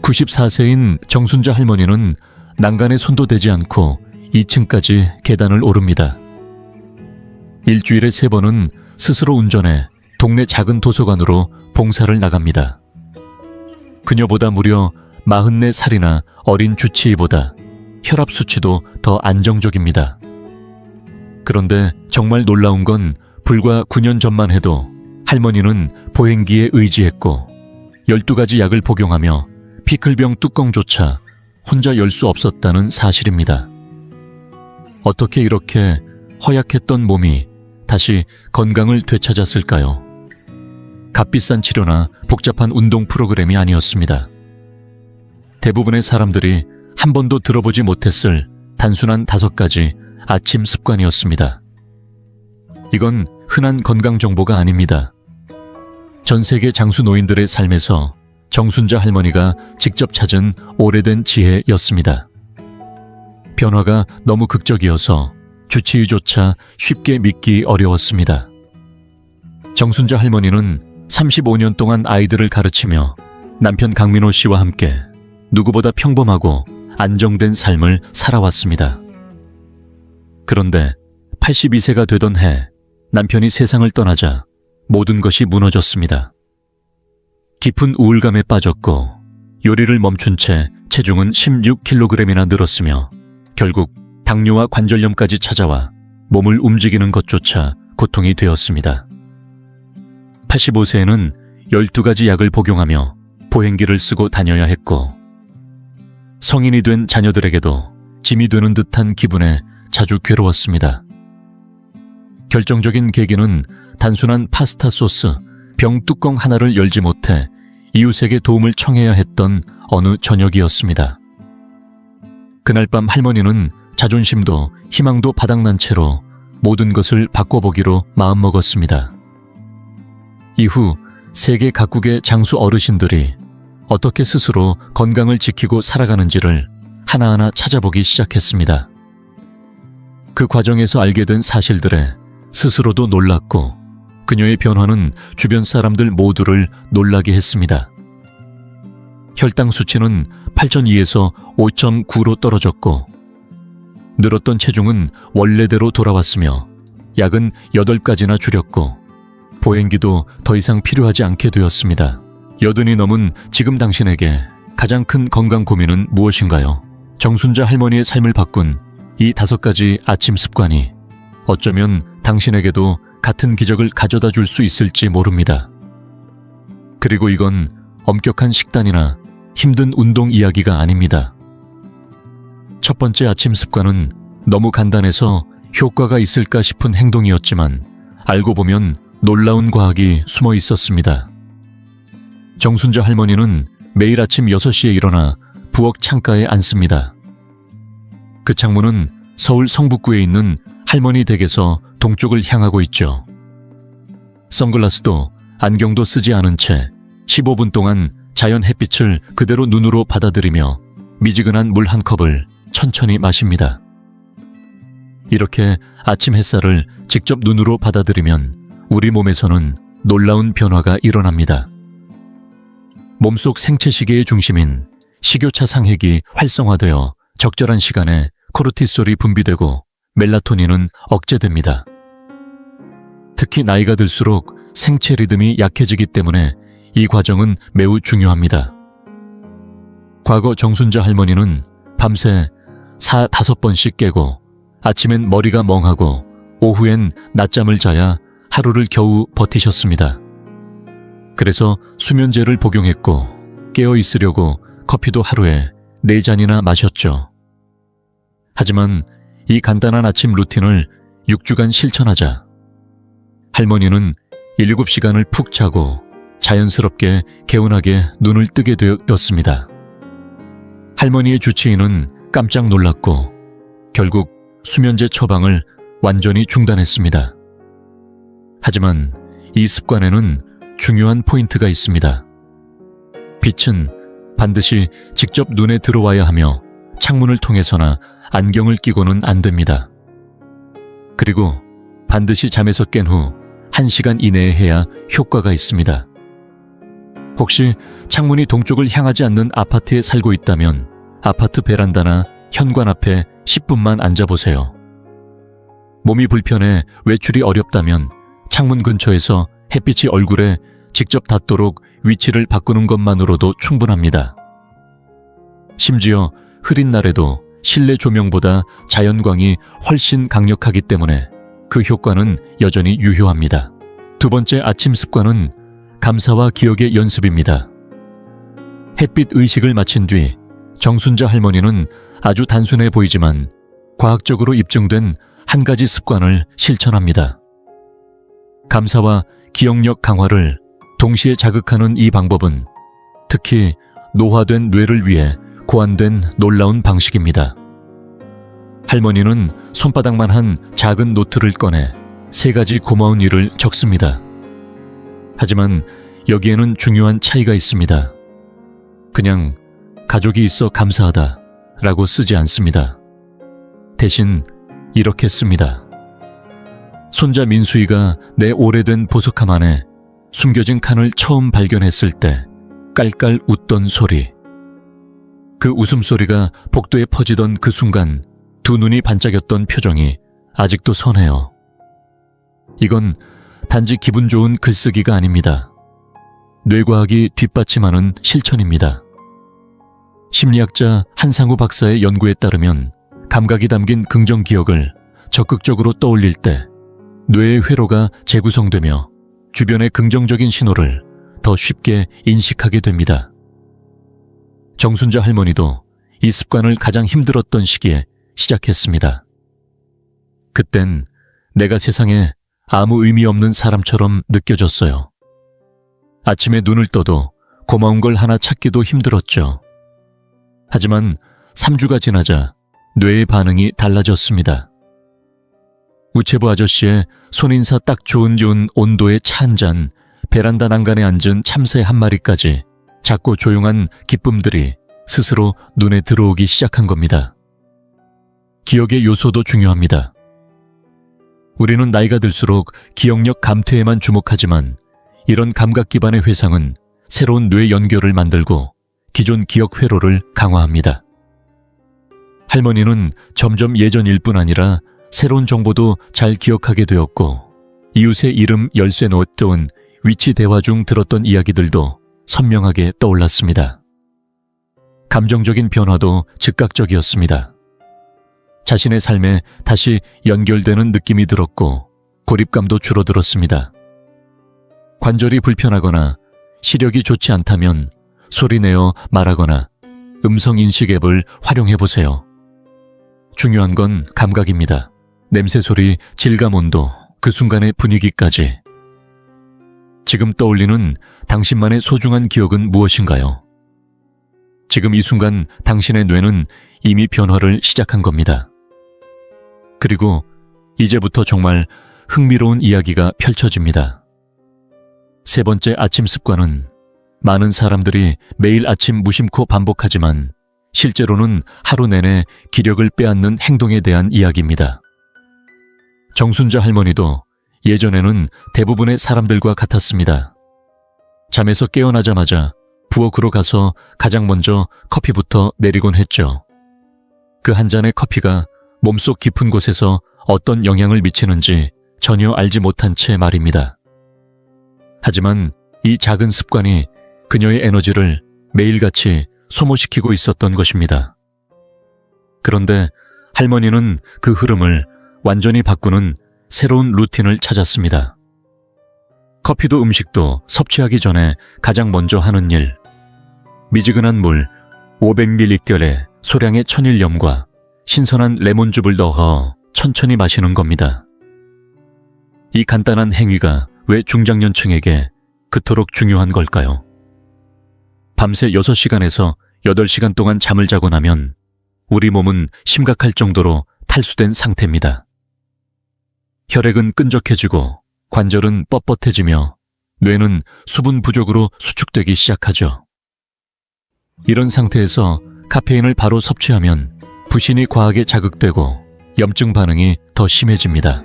94세인 정순자 할머니는 난간에 손도 대지 않고 2층까지 계단을 오릅니다. 일주일에 3번은 스스로 운전해 동네 작은 도서관으로 봉사를 나갑니다. 그녀보다 무려 44살이나 어린 주치의보다 혈압 수치도 더 안정적입니다. 그런데 정말 놀라운 건 불과 9년 전만 해도 할머니는 보행기에 의지했고 12가지 약을 복용하며 피클병 뚜껑조차 혼자 열 수 없었다는 사실입니다. 어떻게 이렇게 허약했던 몸이 다시 건강을 되찾았을까요? 값비싼 치료나 복잡한 운동 프로그램이 아니었습니다. 대부분의 사람들이 한 번도 들어보지 못했을 단순한 5가지 아침 습관이었습니다. 이건 흔한 건강 정보가 아닙니다. 전 세계 장수 노인들의 삶에서 정순자 할머니가 직접 찾은 오래된 지혜였습니다. 변화가 너무 극적이어서 주치의조차 쉽게 믿기 어려웠습니다. 정순자 할머니는 35년 동안 아이들을 가르치며 남편 강민호 씨와 함께 누구보다 평범하고 안정된 삶을 살아왔습니다. 그런데 82세가 되던 해 남편이 세상을 떠나자 모든 것이 무너졌습니다. 깊은 우울감에 빠졌고 요리를 멈춘 채 체중은 16kg이나 늘었으며 결국 당뇨와 관절염까지 찾아와 몸을 움직이는 것조차 고통이 되었습니다. 85세에는 12가지 약을 복용하며 보행기를 쓰고 다녀야 했고 성인이 된 자녀들에게도 짐이 되는 듯한 기분에 자주 괴로웠습니다. 결정적인 계기는 단순한 파스타 소스 병 뚜껑 하나를 열지 못해 이웃에게 도움을 청해야 했던 어느 저녁이었습니다. 그날 밤 할머니는 자존심도 희망도 바닥난 채로 모든 것을 바꿔보기로 마음먹었습니다. 이후 세계 각국의 장수 어르신들이 어떻게 스스로 건강을 지키고 살아가는지를 하나하나 찾아보기 시작했습니다. 그 과정에서 알게 된 사실들에 스스로도 놀랐고 그녀의 변화는 주변 사람들 모두를 놀라게 했습니다. 혈당 수치는 8,200에서 5.9로 떨어졌고 늘었던 체중은 원래대로 돌아왔으며 약은 8가지나 줄였고 보행기도 더 이상 필요하지 않게 되었습니다. 80이 넘은 지금 당신에게 가장 큰 건강 고민은 무엇인가요? 정순자 할머니의 삶을 바꾼 이 5가지 아침 습관이 어쩌면 당신에게도 같은 기적을 가져다 줄 수 있을지 모릅니다. 그리고 이건 엄격한 식단이나 힘든 운동 이야기가 아닙니다. 첫 번째 아침 습관은 너무 간단해서 효과가 있을까 싶은 행동이었지만 알고 보면 놀라운 과학이 숨어 있었습니다. 정순자 할머니는 매일 아침 6시에 일어나 부엌 창가에 앉습니다. 그 창문은 서울 성북구에 있는 할머니 댁에서 동쪽을 향하고 있죠. 선글라스도 안경도 쓰지 않은 채 15분 동안 자연 햇빛을 그대로 눈으로 받아들이며 미지근한 물 한 컵을 천천히 마십니다. 이렇게 아침 햇살을 직접 눈으로 받아들이면 우리 몸에서는 놀라운 변화가 일어납니다. 몸속 생체시계의 중심인 식욕차 상핵이 활성화되어 적절한 시간에 코르티솔이 분비되고 멜라토닌은 억제됩니다. 특히 나이가 들수록 생체 리듬이 약해지기 때문에 이 과정은 매우 중요합니다. 과거 정순자 할머니는 밤새 4-5번씩 깨고 아침엔 머리가 멍하고 오후엔 낮잠을 자야 하루를 겨우 버티셨습니다. 그래서 수면제를 복용했고 깨어 있으려고 커피도 하루에 4잔이나 마셨죠. 하지만 이 간단한 아침 루틴을 6주간 실천하자 할머니는 7시간을 푹 자고 자연스럽게 개운하게 눈을 뜨게 되었습니다. 할머니의 주치의는 깜짝 놀랐고 결국 수면제 처방을 완전히 중단했습니다. 하지만 이 습관에는 중요한 포인트가 있습니다. 빛은 반드시 직접 눈에 들어와야 하며 창문을 통해서나 안경을 끼고는 안 됩니다. 그리고 반드시 잠에서 깬 후 1시간 이내에 해야 효과가 있습니다. 혹시 창문이 동쪽을 향하지 않는 아파트에 살고 있다면 아파트 베란다나 현관 앞에 10분만 앉아보세요. 몸이 불편해 외출이 어렵다면 창문 근처에서 햇빛이 얼굴에 직접 닿도록 위치를 바꾸는 것만으로도 충분합니다. 심지어 흐린 날에도 실내 조명보다 자연광이 훨씬 강력하기 때문에 그 효과는 여전히 유효합니다. 두 번째 아침 습관은 감사와 기억의 연습입니다. 햇빛 의식을 마친 뒤 정순자 할머니는 아주 단순해 보이지만 과학적으로 입증된 한 가지 습관을 실천합니다. 감사와 기억력 강화를 동시에 자극하는 이 방법은 특히 노화된 뇌를 위해 고안된 놀라운 방식입니다. 할머니는 손바닥만 한 작은 노트를 꺼내 3가지 고마운 일을 적습니다. 하지만 여기에는 중요한 차이가 있습니다. 그냥 가족이 있어 감사하다 라고 쓰지 않습니다. 대신 이렇게 씁니다. 손자 민수이가 내 오래된 보석함 안에 숨겨진 칸을 처음 발견했을 때 깔깔 웃던 소리. 그 웃음소리가 복도에 퍼지던 그 순간 두 눈이 반짝였던 표정이 아직도 선해요. 이건 단지 기분 좋은 글쓰기가 아닙니다. 뇌과학이 뒷받침하는 실천입니다. 심리학자 한상우 박사의 연구에 따르면 감각이 담긴 긍정 기억을 적극적으로 떠올릴 때 뇌의 회로가 재구성되며 주변의 긍정적인 신호를 더 쉽게 인식하게 됩니다. 정순자 할머니도 이 습관을 가장 힘들었던 시기에 시작했습니다. 그땐 내가 세상에 아무 의미 없는 사람처럼 느껴졌어요. 아침에 눈을 떠도 고마운 걸 하나 찾기도 힘들었죠. 하지만 3주가 지나자 뇌의 반응이 달라졌습니다. 우체부 아저씨의 손인사 딱 좋은 온도의 차 한 잔, 베란다 난간에 앉은 참새 한 마리까지 작고 조용한 기쁨들이 스스로 눈에 들어오기 시작한 겁니다. 기억의 요소도 중요합니다. 우리는 나이가 들수록 기억력 감퇴에만 주목하지만 이런 감각 기반의 회상은 새로운 뇌 연결을 만들고 기존 기억 회로를 강화합니다. 할머니는 점점 예전 일뿐 아니라 새로운 정보도 잘 기억하게 되었고 이웃의 이름 열쇠 놓았던 위치 대화 중 들었던 이야기들도 선명하게 떠올랐습니다. 감정적인 변화도 즉각적이었습니다. 자신의 삶에 다시 연결되는 느낌이 들었고 고립감도 줄어들었습니다. 관절이 불편하거나 시력이 좋지 않다면 소리내어 말하거나 음성인식 앱을 활용해보세요. 중요한 건 감각입니다. 냄새 소리, 질감, 온도, 그 순간의 분위기까지. 지금 떠올리는 당신만의 소중한 기억은 무엇인가요? 지금 이 순간 당신의 뇌는 이미 변화를 시작한 겁니다. 그리고 이제부터 정말 흥미로운 이야기가 펼쳐집니다. 세 번째 아침 습관은 많은 사람들이 매일 아침 무심코 반복하지만 실제로는 하루 내내 기력을 빼앗는 행동에 대한 이야기입니다. 정순자 할머니도 예전에는 대부분의 사람들과 같았습니다. 잠에서 깨어나자마자 부엌으로 가서 가장 먼저 커피부터 내리곤 했죠. 그 한 잔의 커피가 몸속 깊은 곳에서 어떤 영향을 미치는지 전혀 알지 못한 채 말입니다. 하지만 이 작은 습관이 그녀의 에너지를 매일같이 소모시키고 있었던 것입니다. 그런데 할머니는 그 흐름을 완전히 바꾸는 새로운 루틴을 찾았습니다. 커피도 음식도 섭취하기 전에 가장 먼저 하는 일. 미지근한 물 500ml에 소량의 천일염과 신선한 레몬즙을 넣어 천천히 마시는 겁니다. 이 간단한 행위가 왜 중장년층에게 그토록 중요한 걸까요? 밤새 6시간에서 8시간 동안 잠을 자고 나면 우리 몸은 심각할 정도로 탈수된 상태입니다. 혈액은 끈적해지고 관절은 뻣뻣해지며 뇌는 수분 부족으로 수축되기 시작하죠. 이런 상태에서 카페인을 바로 섭취하면 부신이 과하게 자극되고 염증 반응이 더 심해집니다.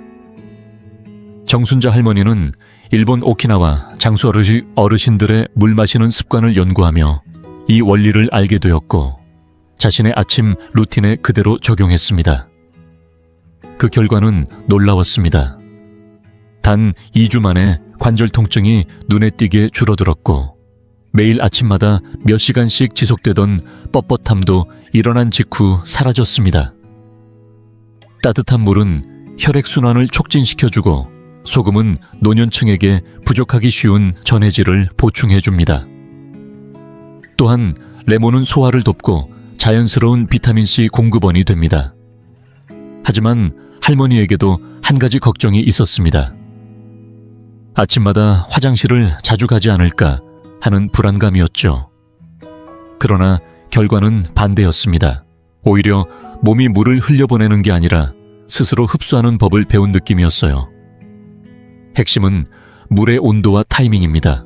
정순자 할머니는 일본 오키나와 장수 어르신들의 물 마시는 습관을 연구하며 이 원리를 알게 되었고 자신의 아침 루틴에 그대로 적용했습니다. 그 결과는 놀라웠습니다. 단 2주 만에 관절 통증이 눈에 띄게 줄어들었고 매일 아침마다 몇 시간씩 지속되던 뻣뻣함도 일어난 직후 사라졌습니다. 따뜻한 물은 혈액순환을 촉진시켜주고 소금은 노년층에게 부족하기 쉬운 전해질을 보충해줍니다. 또한 레몬은 소화를 돕고 자연스러운 비타민C 공급원이 됩니다. 하지만 할머니에게도 한 가지 걱정이 있었습니다. 아침마다 화장실을 자주 가지 않을까 하는 불안감이었죠. 그러나 결과는 반대였습니다. 오히려 몸이 물을 흘려보내는 게 아니라 스스로 흡수하는 법을 배운 느낌이었어요. 핵심은 물의 온도와 타이밍입니다.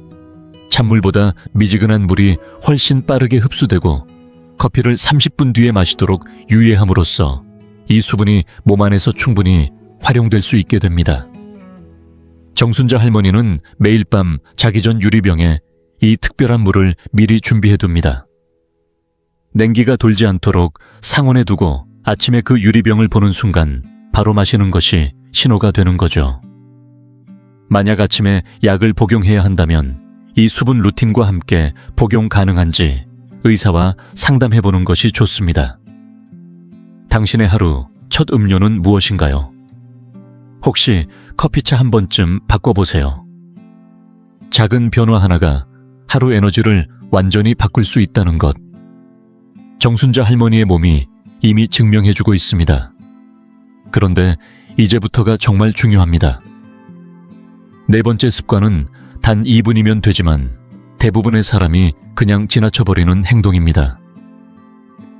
찬물보다 미지근한 물이 훨씬 빠르게 흡수되고 커피를 30분 뒤에 마시도록 유예함으로써 이 수분이 몸 안에서 충분히 활용될 수 있게 됩니다. 정순자 할머니는 매일 밤 자기 전 유리병에 이 특별한 물을 미리 준비해둡니다. 냉기가 돌지 않도록 상온에 두고 아침에 그 유리병을 보는 순간 바로 마시는 것이 신호가 되는 거죠. 만약 아침에 약을 복용해야 한다면 이 수분 루틴과 함께 복용 가능한지 의사와 상담해보는 것이 좋습니다. 당신의 하루 첫 음료는 무엇인가요? 혹시 커피차 한 번쯤 바꿔보세요. 작은 변화 하나가 하루 에너지를 완전히 바꿀 수 있다는 것. 정순자 할머니의 몸이 이미 증명해주고 있습니다. 그런데 이제부터가 정말 중요합니다. 네 번째 습관은 단 2분이면 되지만 대부분의 사람이 그냥 지나쳐버리는 행동입니다.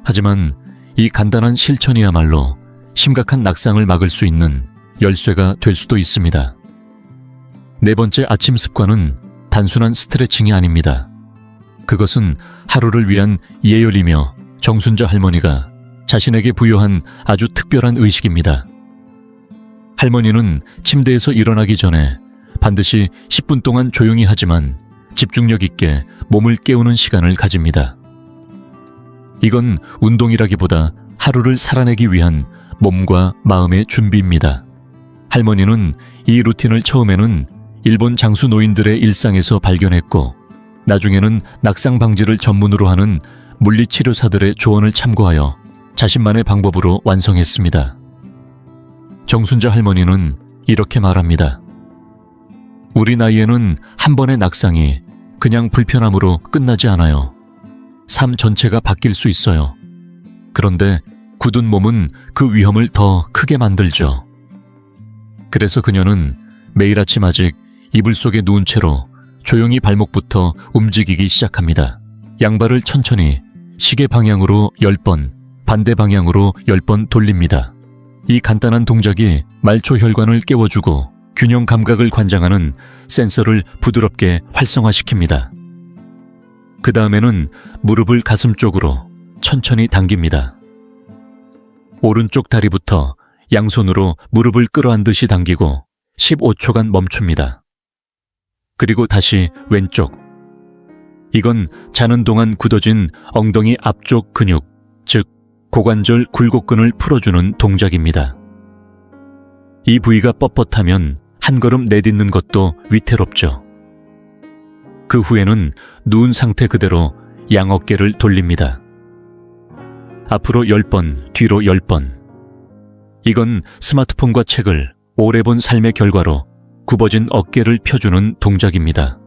하지만 이 간단한 실천이야말로 심각한 낙상을 막을 수 있는 열쇠가 될 수도 있습니다. 네 번째 아침 습관은 단순한 스트레칭이 아닙니다. 그것은 하루를 위한 예열이며 정순자 할머니가 자신에게 부여한 아주 특별한 의식입니다. 할머니는 침대에서 일어나기 전에 반드시 10분 동안 조용히 하지만 집중력 있게 몸을 깨우는 시간을 가집니다. 이건 운동이라기보다 하루를 살아내기 위한 몸과 마음의 준비입니다. 할머니는 이 루틴을 처음에는 일본 장수 노인들의 일상에서 발견했고 나중에는 낙상 방지를 전문으로 하는 물리치료사들의 조언을 참고하여 자신만의 방법으로 완성했습니다. 정순자 할머니는 이렇게 말합니다. 우리 나이에는 한 번의 낙상이 그냥 불편함으로 끝나지 않아요. 삶 전체가 바뀔 수 있어요. 그런데 굳은 몸은 그 위험을 더 크게 만들죠. 그래서 그녀는 매일 아침 아직 이불 속에 누운 채로 조용히 발목부터 움직이기 시작합니다. 양발을 천천히 시계 방향으로 10번, 반대 방향으로 10번 돌립니다. 이 간단한 동작이 말초 혈관을 깨워주고 균형 감각을 관장하는 센서를 부드럽게 활성화시킵니다. 그 다음에는 무릎을 가슴 쪽으로 천천히 당깁니다. 오른쪽 다리부터 양손으로 무릎을 끌어안듯이 당기고 15초간 멈춥니다. 그리고 다시 왼쪽. 이건 자는 동안 굳어진 엉덩이 앞쪽 근육, 즉 고관절 굴곡근을 풀어주는 동작입니다. 이 부위가 뻣뻣하면 한 걸음 내딛는 것도 위태롭죠. 그 후에는 누운 상태 그대로 양어깨를 돌립니다. 앞으로 10번, 뒤로 10번. 이건 스마트폰과 책을 오래 본 삶의 결과로 굽어진 어깨를 펴주는 동작입니다.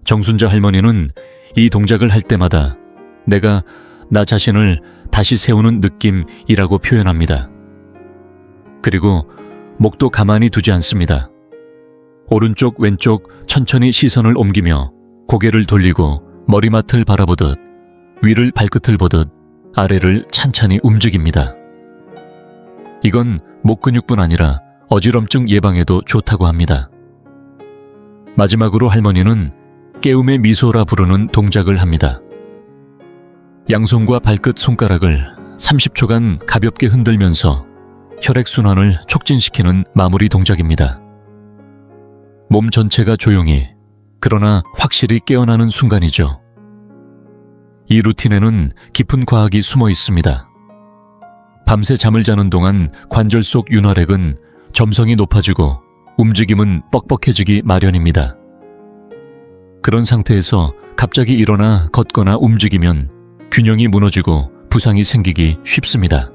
정순자 할머니는 이 동작을 할 때마다 내가 나 자신을 다시 세우는 느낌이라고 표현합니다. 그리고 목도 가만히 두지 않습니다. 오른쪽 왼쪽 천천히 시선을 옮기며 고개를 돌리고 머리맡을 바라보듯 위를 발끝을 보듯 아래를 찬찬히 움직입니다. 이건 목 근육뿐 아니라 어지럼증 예방에도 좋다고 합니다. 마지막으로 할머니는 깨움의 미소라 부르는 동작을 합니다. 양손과 발끝 손가락을 30초간 가볍게 흔들면서 혈액순환을 촉진시키는 마무리 동작입니다. 몸 전체가 조용히, 그러나 확실히 깨어나는 순간이죠. 이 루틴에는 깊은 과학이 숨어 있습니다. 밤새 잠을 자는 동안 관절 속 윤활액은 점성이 높아지고 움직임은 뻑뻑해지기 마련입니다. 그런 상태에서 갑자기 일어나 걷거나 움직이면 균형이 무너지고 부상이 생기기 쉽습니다.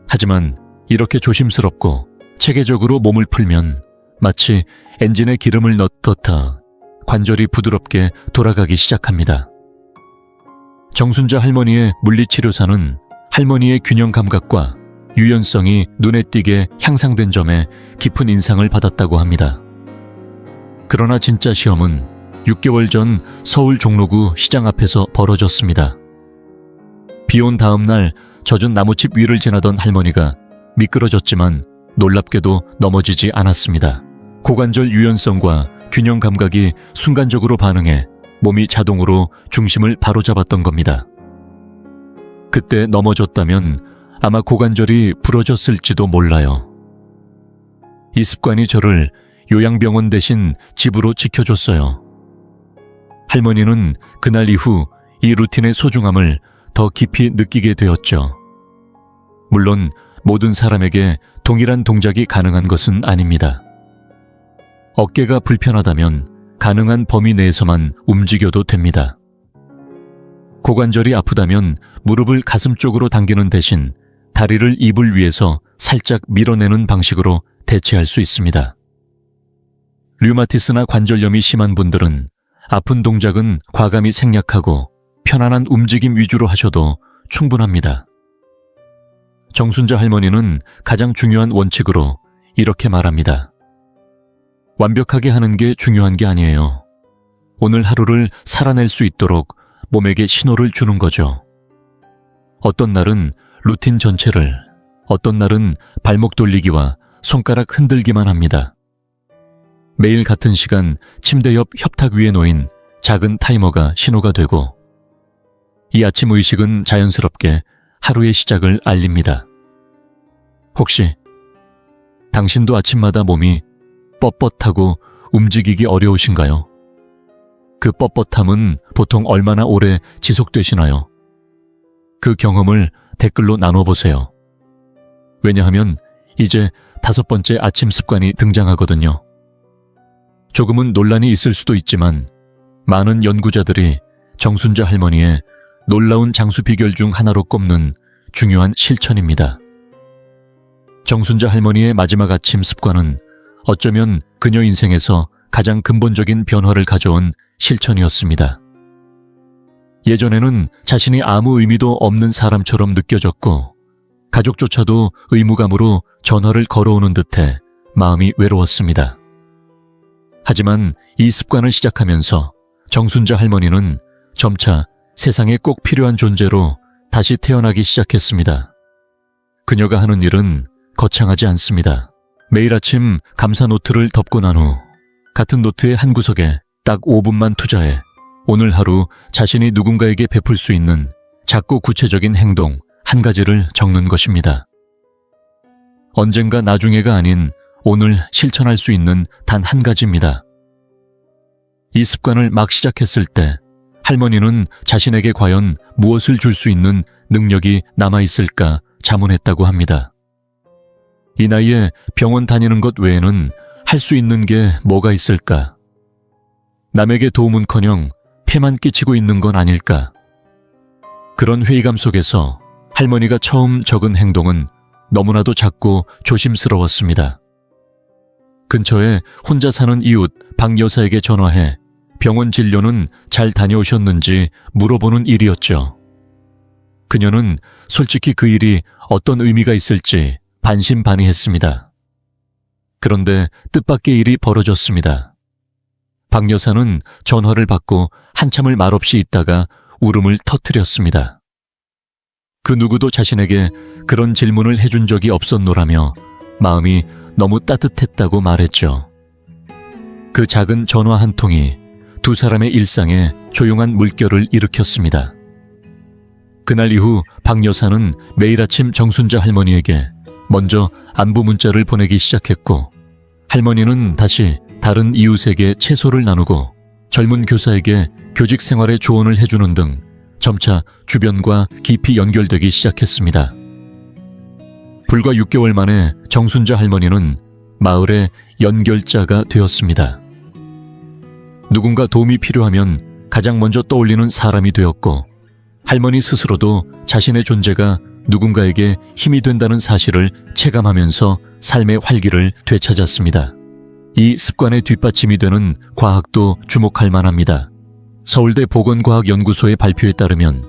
하지만 이렇게 조심스럽고 체계적으로 몸을 풀면 마치 엔진에 기름을 넣듯 관절이 부드럽게 돌아가기 시작합니다. 정순자 할머니의 물리치료사는 할머니의 균형 감각과 유연성이 눈에 띄게 향상된 점에 깊은 인상을 받았다고 합니다. 그러나 진짜 시험은 6개월 전 서울 종로구 시장 앞에서 벌어졌습니다. 비온 다음 날 젖은 나무집 위를 지나던 할머니가 미끄러졌지만 놀랍게도 넘어지지 않았습니다. 고관절 유연성과 균형 감각이 순간적으로 반응해 몸이 자동으로 중심을 바로잡았던 겁니다. 그때 넘어졌다면 아마 고관절이 부러졌을지도 몰라요. 이 습관이 저를 요양병원 대신 집으로 지켜줬어요. 할머니는 그날 이후 이 루틴의 소중함을 더 깊이 느끼게 되었죠. 물론 모든 사람에게 동일한 동작이 가능한 것은 아닙니다. 어깨가 불편하다면 가능한 범위 내에서만 움직여도 됩니다. 고관절이 아프다면 무릎을 가슴 쪽으로 당기는 대신 다리를 이불 위에서 살짝 밀어내는 방식으로 대체할 수 있습니다. 류마티스나 관절염이 심한 분들은 아픈 동작은 과감히 생략하고 편안한 움직임 위주로 하셔도 충분합니다. 정순자 할머니는 가장 중요한 원칙으로 이렇게 말합니다. 완벽하게 하는 게 중요한 게 아니에요. 오늘 하루를 살아낼 수 있도록 몸에게 신호를 주는 거죠. 어떤 날은 루틴 전체를, 어떤 날은 발목 돌리기와 손가락 흔들기만 합니다. 매일 같은 시간 침대 옆 협탁 위에 놓인 작은 타이머가 신호가 되고, 이 아침 의식은 자연스럽게 하루의 시작을 알립니다. 혹시 당신도 아침마다 몸이 뻣뻣하고 움직이기 어려우신가요? 그 뻣뻣함은 보통 얼마나 오래 지속되시나요? 그 경험을 댓글로 나눠보세요. 왜냐하면 이제 5번째 아침 습관이 등장하거든요. 조금은 논란이 있을 수도 있지만 많은 연구자들이 정순자 할머니의 놀라운 장수 비결 중 하나로 꼽는 중요한 실천입니다. 정순자 할머니의 마지막 아침 습관은 어쩌면 그녀 인생에서 가장 근본적인 변화를 가져온 실천이었습니다. 예전에는 자신이 아무 의미도 없는 사람처럼 느껴졌고 가족조차도 의무감으로 전화를 걸어오는 듯해 마음이 외로웠습니다. 하지만 이 습관을 시작하면서 정순자 할머니는 점차 세상에 꼭 필요한 존재로 다시 태어나기 시작했습니다. 그녀가 하는 일은 거창하지 않습니다. 매일 아침 감사 노트를 덮고 난 후 같은 노트의 한 구석에 딱 5분만 투자해 오늘 하루 자신이 누군가에게 베풀 수 있는 작고 구체적인 행동 한 가지를 적는 것입니다. 언젠가 나중에가 아닌 오늘 실천할 수 있는 단 한 가지입니다. 이 습관을 막 시작했을 때 할머니는 자신에게 과연 무엇을 줄 수 있는 능력이 남아있을까 자문했다고 합니다. 이 나이에 병원 다니는 것 외에는 할 수 있는 게 뭐가 있을까? 남에게 도움은커녕 폐만 끼치고 있는 건 아닐까? 그런 회의감 속에서 할머니가 처음 적은 행동은 너무나도 작고 조심스러웠습니다. 근처에 혼자 사는 이웃 박 여사에게 전화해 병원 진료는 잘 다녀오셨는지 물어보는 일이었죠. 그녀는 솔직히 그 일이 어떤 의미가 있을지 반신반의했습니다. 그런데 뜻밖의 일이 벌어졌습니다. 박 여사는 전화를 받고 한참을 말없이 있다가 울음을 터뜨렸습니다. 그 누구도 자신에게 그런 질문을 해준 적이 없었노라며 마음이 너무 따뜻했다고 말했죠. 그 작은 전화 한 통이 두 사람의 일상에 조용한 물결을 일으켰습니다. 그날 이후 박 여사는 매일 아침 정순자 할머니에게 먼저 안부 문자를 보내기 시작했고 할머니는 다시 다른 이웃에게 채소를 나누고 젊은 교사에게 교직 생활의 조언을 해주는 등 점차 주변과 깊이 연결되기 시작했습니다. 불과 6개월 만에 정순자 할머니는 마을의 연결자가 되었습니다. 누군가 도움이 필요하면 가장 먼저 떠올리는 사람이 되었고, 할머니 스스로도 자신의 존재가 누군가에게 힘이 된다는 사실을 체감하면서 삶의 활기를 되찾았습니다. 이 습관의 뒷받침이 되는 과학도 주목할 만합니다. 서울대 보건과학연구소의 발표에 따르면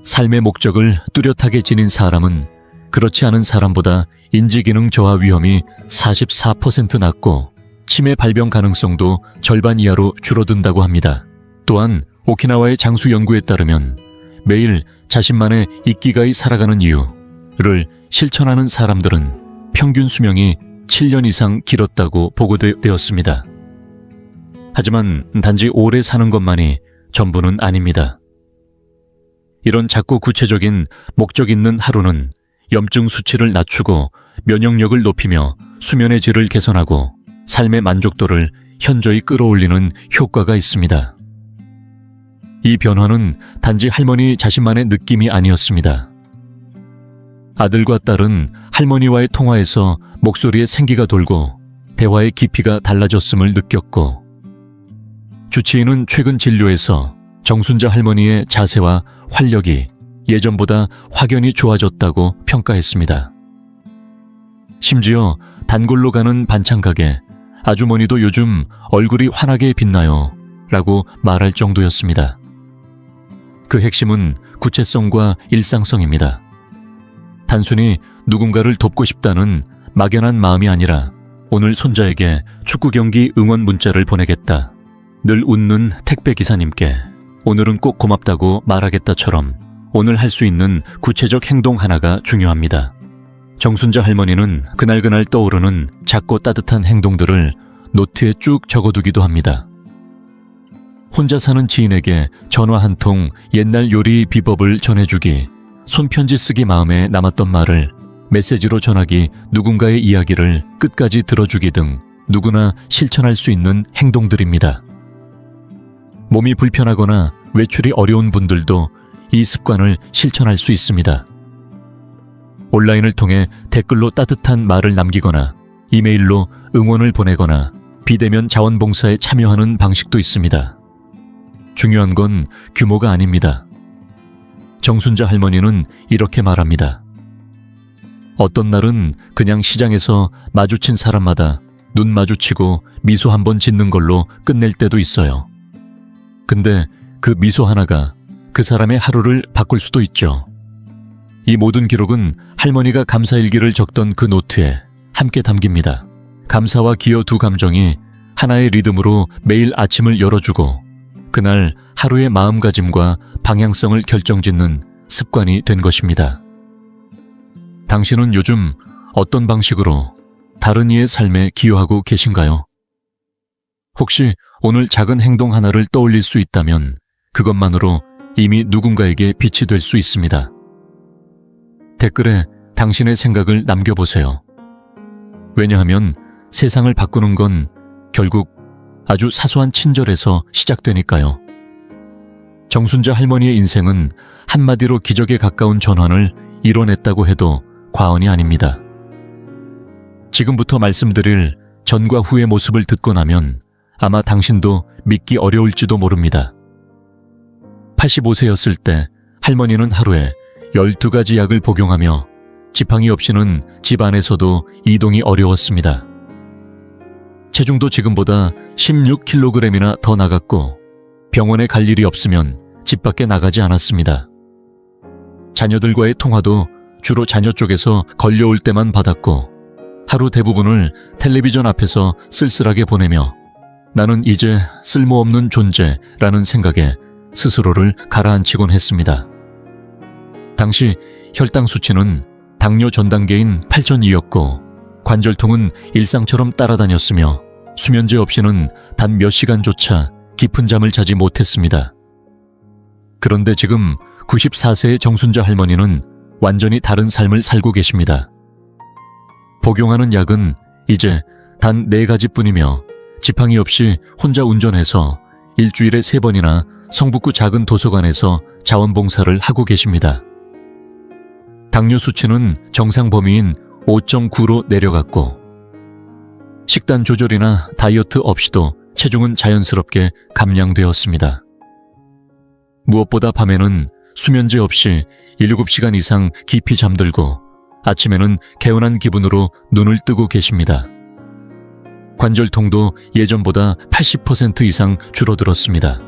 삶의 목적을 뚜렷하게 지닌 사람은 그렇지 않은 사람보다 인지기능 저하 위험이 44% 낮고 치매 발병 가능성도 절반 이하로 줄어든다고 합니다. 또한 오키나와의 장수 연구에 따르면 매일 자신만의 이끼가이 살아가는 이유를 실천하는 사람들은 평균 수명이 7년 이상 길었다고 보고되었습니다. 하지만 단지 오래 사는 것만이 전부는 아닙니다. 이런 작고 구체적인 목적 있는 하루는 염증 수치를 낮추고 면역력을 높이며 수면의 질을 개선하고 삶의 만족도를 현저히 끌어올리는 효과가 있습니다. 이 변화는 단지 할머니 자신만의 느낌이 아니었습니다. 아들과 딸은 할머니와의 통화에서 목소리에 생기가 돌고 대화의 깊이가 달라졌음을 느꼈고, 주치의는 최근 진료에서 정순자 할머니의 자세와 활력이 예전보다 확연히 좋아졌다고 평가했습니다. 심지어 단골로 가는 반찬가게 아주머니도 요즘 얼굴이 환하게 빛나요 라고 말할 정도였습니다. 그 핵심은 구체성과 일상성입니다. 단순히 누군가를 돕고 싶다는 막연한 마음이 아니라 오늘 손자에게 축구 경기 응원 문자를 보내겠다, 늘 웃는 택배 기사님께 오늘은 꼭 고맙다고 말하겠다처럼 오늘 할 수 있는 구체적 행동 하나가 중요합니다. 정순자 할머니는 그날그날 떠오르는 작고 따뜻한 행동들을 노트에 쭉 적어두기도 합니다. 혼자 사는 지인에게 전화 한 통 옛날 요리 비법을 전해주기, 손편지 쓰기, 마음에 남았던 말을 메시지로 전하기, 누군가의 이야기를 끝까지 들어주기 등 누구나 실천할 수 있는 행동들입니다. 몸이 불편하거나 외출이 어려운 분들도 이 습관을 실천할 수 있습니다. 온라인을 통해 댓글로 따뜻한 말을 남기거나 이메일로 응원을 보내거나 비대면 자원봉사에 참여하는 방식도 있습니다. 중요한 건 규모가 아닙니다. 정순자 할머니는 이렇게 말합니다. 어떤 날은 그냥 시장에서 마주친 사람마다 눈 마주치고 미소 한번 짓는 걸로 끝낼 때도 있어요. 근데 그 미소 하나가 그 사람의 하루를 바꿀 수도 있죠. 이 모든 기록은 할머니가 감사일기를 적던 그 노트에 함께 담깁니다. 감사와 기여 두 감정이 하나의 리듬으로 매일 아침을 열어주고 그날 하루의 마음가짐과 방향성을 결정짓는 습관이 된 것입니다. 당신은 요즘 어떤 방식으로 다른 이의 삶에 기여하고 계신가요? 혹시 오늘 작은 행동 하나를 떠올릴 수 있다면 그것만으로 이미 누군가에게 빛이 될 수 있습니다. 댓글에 당신의 생각을 남겨보세요. 왜냐하면 세상을 바꾸는 건 결국 아주 사소한 친절에서 시작되니까요. 정순자 할머니의 인생은 한마디로 기적에 가까운 전환을 이뤄냈다고 해도 과언이 아닙니다. 지금부터 말씀드릴 전과 후의 모습을 듣고 나면 아마 당신도 믿기 어려울지도 모릅니다. 85세였을 때 할머니는 하루에 12가지 약을 복용하며 지팡이 없이는 집 안에서도 이동이 어려웠습니다. 체중도 지금보다 16kg이나 더 나갔고 병원에 갈 일이 없으면 집 밖에 나가지 않았습니다. 자녀들과의 통화도 주로 자녀 쪽에서 걸려올 때만 받았고 하루 대부분을 텔레비전 앞에서 쓸쓸하게 보내며 나는 이제 쓸모없는 존재라는 생각에 스스로를 가라앉히곤 했습니다. 당시 혈당 수치는 당뇨 전 단계인 8,200였고 관절통은 일상처럼 따라다녔으며 수면제 없이는 단 몇 시간조차 깊은 잠을 자지 못했습니다. 그런데 지금 94세의 정순자 할머니는 완전히 다른 삶을 살고 계십니다. 복용하는 약은 이제 단 4가지뿐이며 지팡이 없이 혼자 운전해서 일주일에 3번이나 성북구 작은 도서관에서 자원봉사를 하고 계십니다. 당뇨 수치는 정상 범위인 5.9로 내려갔고 식단 조절이나 다이어트 없이도 체중은 자연스럽게 감량되었습니다. 무엇보다 밤에는 수면제 없이 7시간 이상 깊이 잠들고 아침에는 개운한 기분으로 눈을 뜨고 계십니다. 관절통도 예전보다 80% 이상 줄어들었습니다.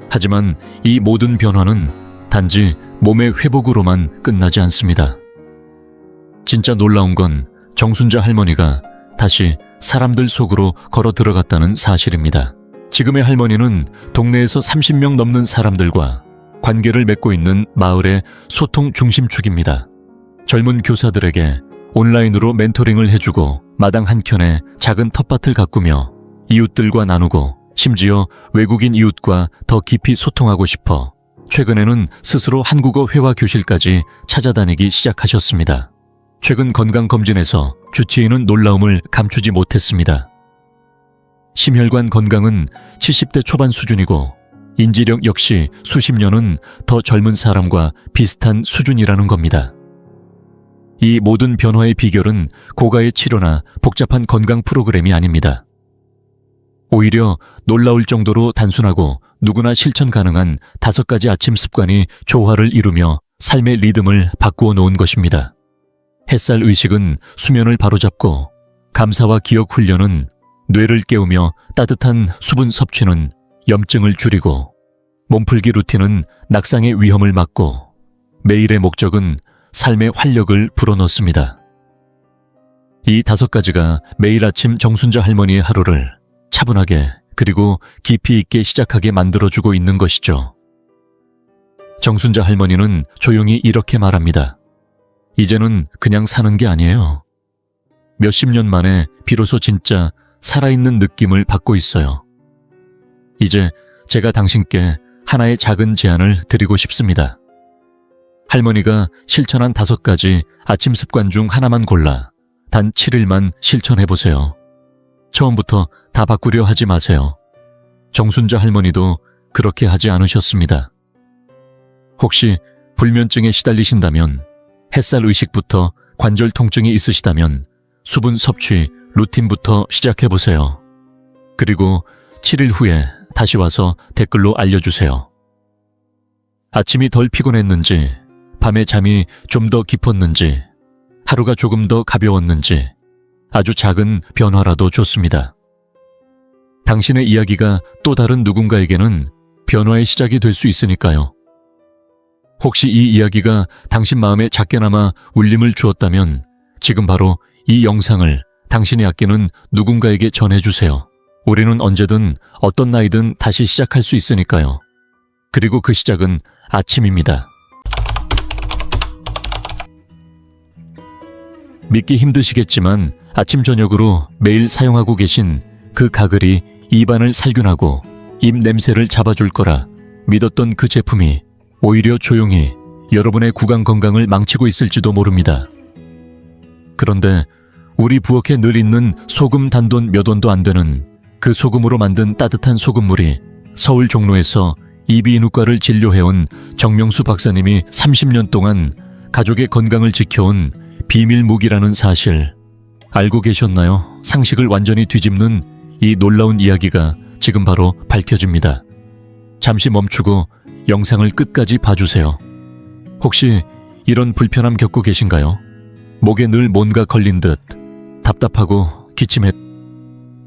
하지만 이 모든 변화는 단지 몸의 회복으로만 끝나지 않습니다. 진짜 놀라운 건 정순자 할머니가 다시 사람들 속으로 걸어 들어갔다는 사실입니다. 지금의 할머니는 동네에서 30명 넘는 사람들과 관계를 맺고 있는 마을의 소통 중심축입니다. 젊은 교사들에게 온라인으로 멘토링을 해주고 마당 한켠에 작은 텃밭을 가꾸며 이웃들과 나누고 심지어 외국인 이웃과 더 깊이 소통하고 싶어 최근에는 스스로 한국어 회화 교실까지 찾아다니기 시작하셨습니다. 최근 건강검진에서 주치의는 놀라움을 감추지 못했습니다. 심혈관 건강은 70대 초반 수준이고 인지력 역시 수십 년은 더 젊은 사람과 비슷한 수준이라는 겁니다. 이 모든 변화의 비결은 고가의 치료나 복잡한 건강 프로그램이 아닙니다. 오히려 놀라울 정도로 단순하고 누구나 실천 가능한 5가지 아침 습관이 조화를 이루며 삶의 리듬을 바꾸어 놓은 것입니다. 햇살 의식은 수면을 바로잡고 감사와 기억 훈련은 뇌를 깨우며 따뜻한 수분 섭취는 염증을 줄이고 몸풀기 루틴은 낙상의 위험을 막고 매일의 목적은 삶의 활력을 불어넣습니다. 이 5가지가 매일 아침 정순자 할머니의 하루를 차분하게 그리고 깊이 있게 시작하게 만들어주고 있는 것이죠. 정순자 할머니는 조용히 이렇게 말합니다. 이제는 그냥 사는 게 아니에요. 몇십 년 만에 비로소 진짜 살아있는 느낌을 받고 있어요. 이제 제가 당신께 하나의 작은 제안을 드리고 싶습니다. 할머니가 실천한 5가지 아침 습관 중 하나만 골라 단 7일만 실천해보세요. 처음부터 다 바꾸려 하지 마세요. 정순자 할머니도 그렇게 하지 않으셨습니다. 혹시 불면증에 시달리신다면, 햇살 의식부터 관절 통증이 있으시다면 수분 섭취 루틴부터 시작해보세요. 그리고 7일 후에 다시 와서 댓글로 알려주세요. 아침이 덜 피곤했는지, 밤에 잠이 좀 더 깊었는지, 하루가 조금 더 가벼웠는지 아주 작은 변화라도 좋습니다. 당신의 이야기가 또 다른 누군가에게는 변화의 시작이 될 수 있으니까요. 혹시 이 이야기가 당신 마음에 작게나마 울림을 주었다면 지금 바로 이 영상을 당신이 아끼는 누군가에게 전해주세요. 우리는 언제든 어떤 나이든 다시 시작할 수 있으니까요. 그리고 그 시작은 아침입니다. 믿기 힘드시겠지만 아침 저녁으로 매일 사용하고 계신 그 가글이 입안을 살균하고 입 냄새를 잡아줄 거라 믿었던 그 제품이 오히려 조용히 여러분의 구강 건강을 망치고 있을지도 모릅니다. 그런데 우리 부엌에 늘 있는 소금 단돈 몇 원도 안 되는 그 소금으로 만든 따뜻한 소금물이 서울 종로에서 이비인후과를 진료해온 정명수 박사님이 30년 동안 가족의 건강을 지켜온 비밀 무기라는 사실 알고 계셨나요? 상식을 완전히 뒤집는 이 놀라운 이야기가 지금 바로 밝혀집니다. 잠시 멈추고 영상을 끝까지 봐주세요. 혹시 이런 불편함 겪고 계신가요? 목에 늘 뭔가 걸린 듯 답답하고 기침해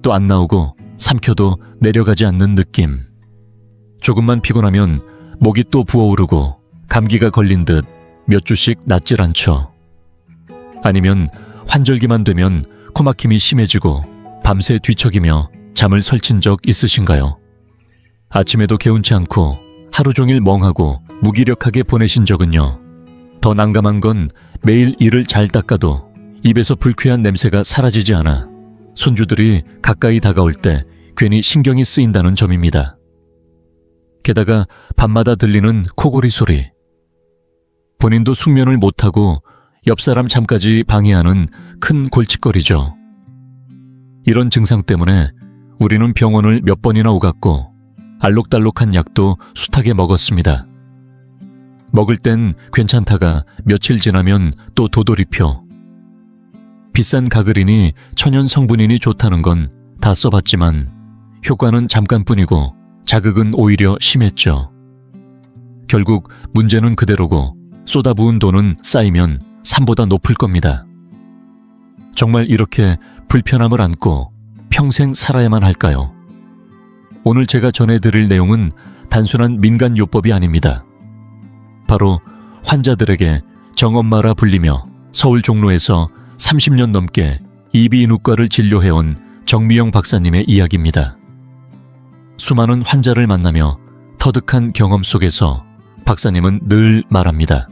또 안 나오고 삼켜도 내려가지 않는 느낌. 조금만 피곤하면 목이 또 부어오르고 감기가 걸린 듯 몇 주씩 낫질 않죠. 아니면 환절기만 되면 코막힘이 심해지고 밤새 뒤척이며 잠을 설친 적 있으신가요? 아침에도 개운치 않고 하루 종일 멍하고 무기력하게 보내신 적은요? 더 난감한 건 매일 이를 잘 닦아도 입에서 불쾌한 냄새가 사라지지 않아 손주들이 가까이 다가올 때 괜히 신경이 쓰인다는 점입니다. 게다가 밤마다 들리는 코골이 소리. 본인도 숙면을 못하고 옆 사람 잠까지 방해하는 큰 골칫거리죠. 이런 증상 때문에 우리는 병원을 몇 번이나 오갔고 알록달록한 약도 숱하게 먹었습니다. 먹을 땐 괜찮다가 며칠 지나면 또 도돌이표. 비싼 가글이니 천연 성분이니 좋다는 건 다 써봤지만 효과는 잠깐뿐이고 자극은 오히려 심했죠. 결국 문제는 그대로고 쏟아부은 돈은 쌓이면 산보다 높을 겁니다. 정말 이렇게 불편함을 안고 평생 살아야만 할까요? 오늘 제가 전해드릴 내용은 단순한 민간요법이 아닙니다. 바로 환자들에게 정엄마라 불리며 서울 종로에서 30년 넘게 이비인후과를 진료해온 정미영 박사님의 이야기입니다. 수많은 환자를 만나며 터득한 경험 속에서 박사님은 늘 말합니다.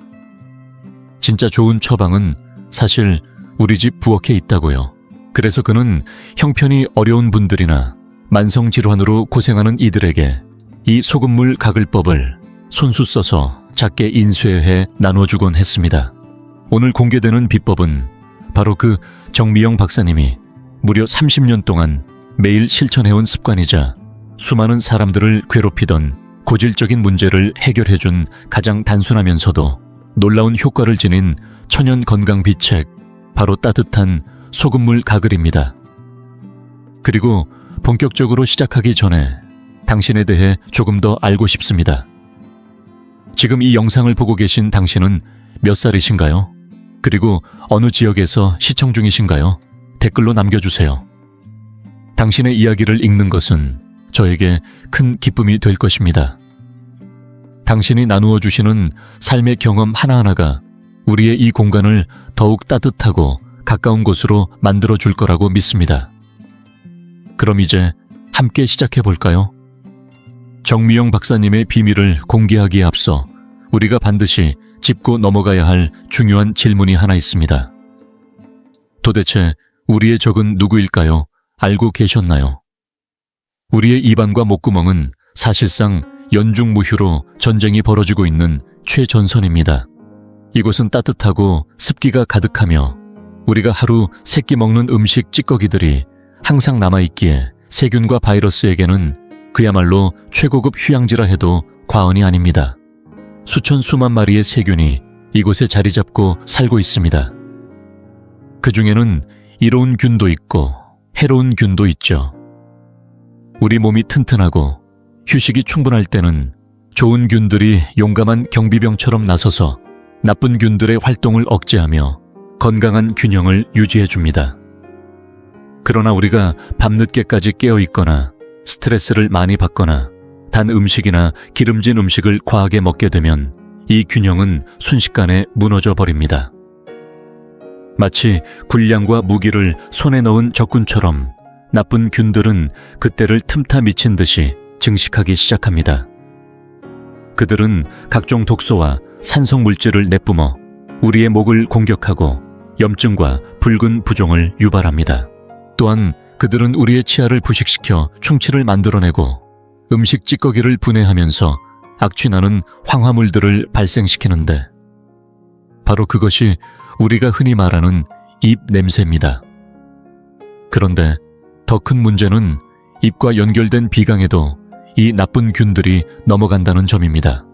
진짜 좋은 처방은 사실 우리 집 부엌에 있다고요. 그래서 그는 형편이 어려운 분들이나 만성질환으로 고생하는 이들에게 이 소금물 가글법을 손수 써서 작게 인쇄해 나눠주곤 했습니다. 오늘 공개되는 비법은 바로 그 정미영 박사님이 무려 30년 동안 매일 실천해온 습관이자 수많은 사람들을 괴롭히던 고질적인 문제를 해결해준 가장 단순하면서도 놀라운 효과를 지닌 천연 건강 비책, 바로 따뜻한 소금물 가글입니다. 그리고 본격적으로 시작하기 전에 당신에 대해 조금 더 알고 싶습니다. 지금 이 영상을 보고 계신 당신은 몇 살이신가요? 그리고 어느 지역에서 시청 중이신가요? 댓글로 남겨주세요. 당신의 이야기를 읽는 것은 저에게 큰 기쁨이 될 것입니다. 당신이 나누어 주시는 삶의 경험 하나하나가 우리의 이 공간을 더욱 따뜻하고 가까운 곳으로 만들어 줄 거라고 믿습니다. 그럼 이제 함께 시작해 볼까요? 정미영 박사님의 비밀을 공개하기에 앞서 우리가 반드시 짚고 넘어가야 할 중요한 질문이 하나 있습니다. 도대체 우리의 적은 누구일까요? 알고 계셨나요? 우리의 입안과 목구멍은 사실상 연중무휴로 전쟁이 벌어지고 있는 최전선입니다. 이곳은 따뜻하고 습기가 가득하며 우리가 하루 세끼 먹는 음식 찌꺼기들이 항상 남아있기에 세균과 바이러스에게는 그야말로 최고급 휴양지라 해도 과언이 아닙니다. 수천 수만 마리의 세균이 이곳에 자리 잡고 살고 있습니다. 그 중에는 이로운 균도 있고 해로운 균도 있죠. 우리 몸이 튼튼하고 휴식이 충분할 때는 좋은 균들이 용감한 경비병처럼 나서서 나쁜 균들의 활동을 억제하며 건강한 균형을 유지해줍니다. 그러나 우리가 밤늦게까지 깨어있거나 스트레스를 많이 받거나 단 음식이나 기름진 음식을 과하게 먹게 되면 이 균형은 순식간에 무너져 버립니다. 마치 군량과 무기를 손에 넣은 적군처럼 나쁜 균들은 그때를 틈타 미친 듯이 증식하기 시작합니다. 그들은 각종 독소와 산성 물질을 내뿜어 우리의 목을 공격하고 염증과 붉은 부종을 유발합니다. 또한 그들은 우리의 치아를 부식시켜 충치를 만들어내고 음식 찌꺼기를 분해하면서 악취나는 황화물들을 발생시키는데 바로 그것이 우리가 흔히 말하는 입 냄새입니다. 그런데 더 큰 문제는 입과 연결된 비강에도 이 나쁜 균들이 넘어간다는 점입니다.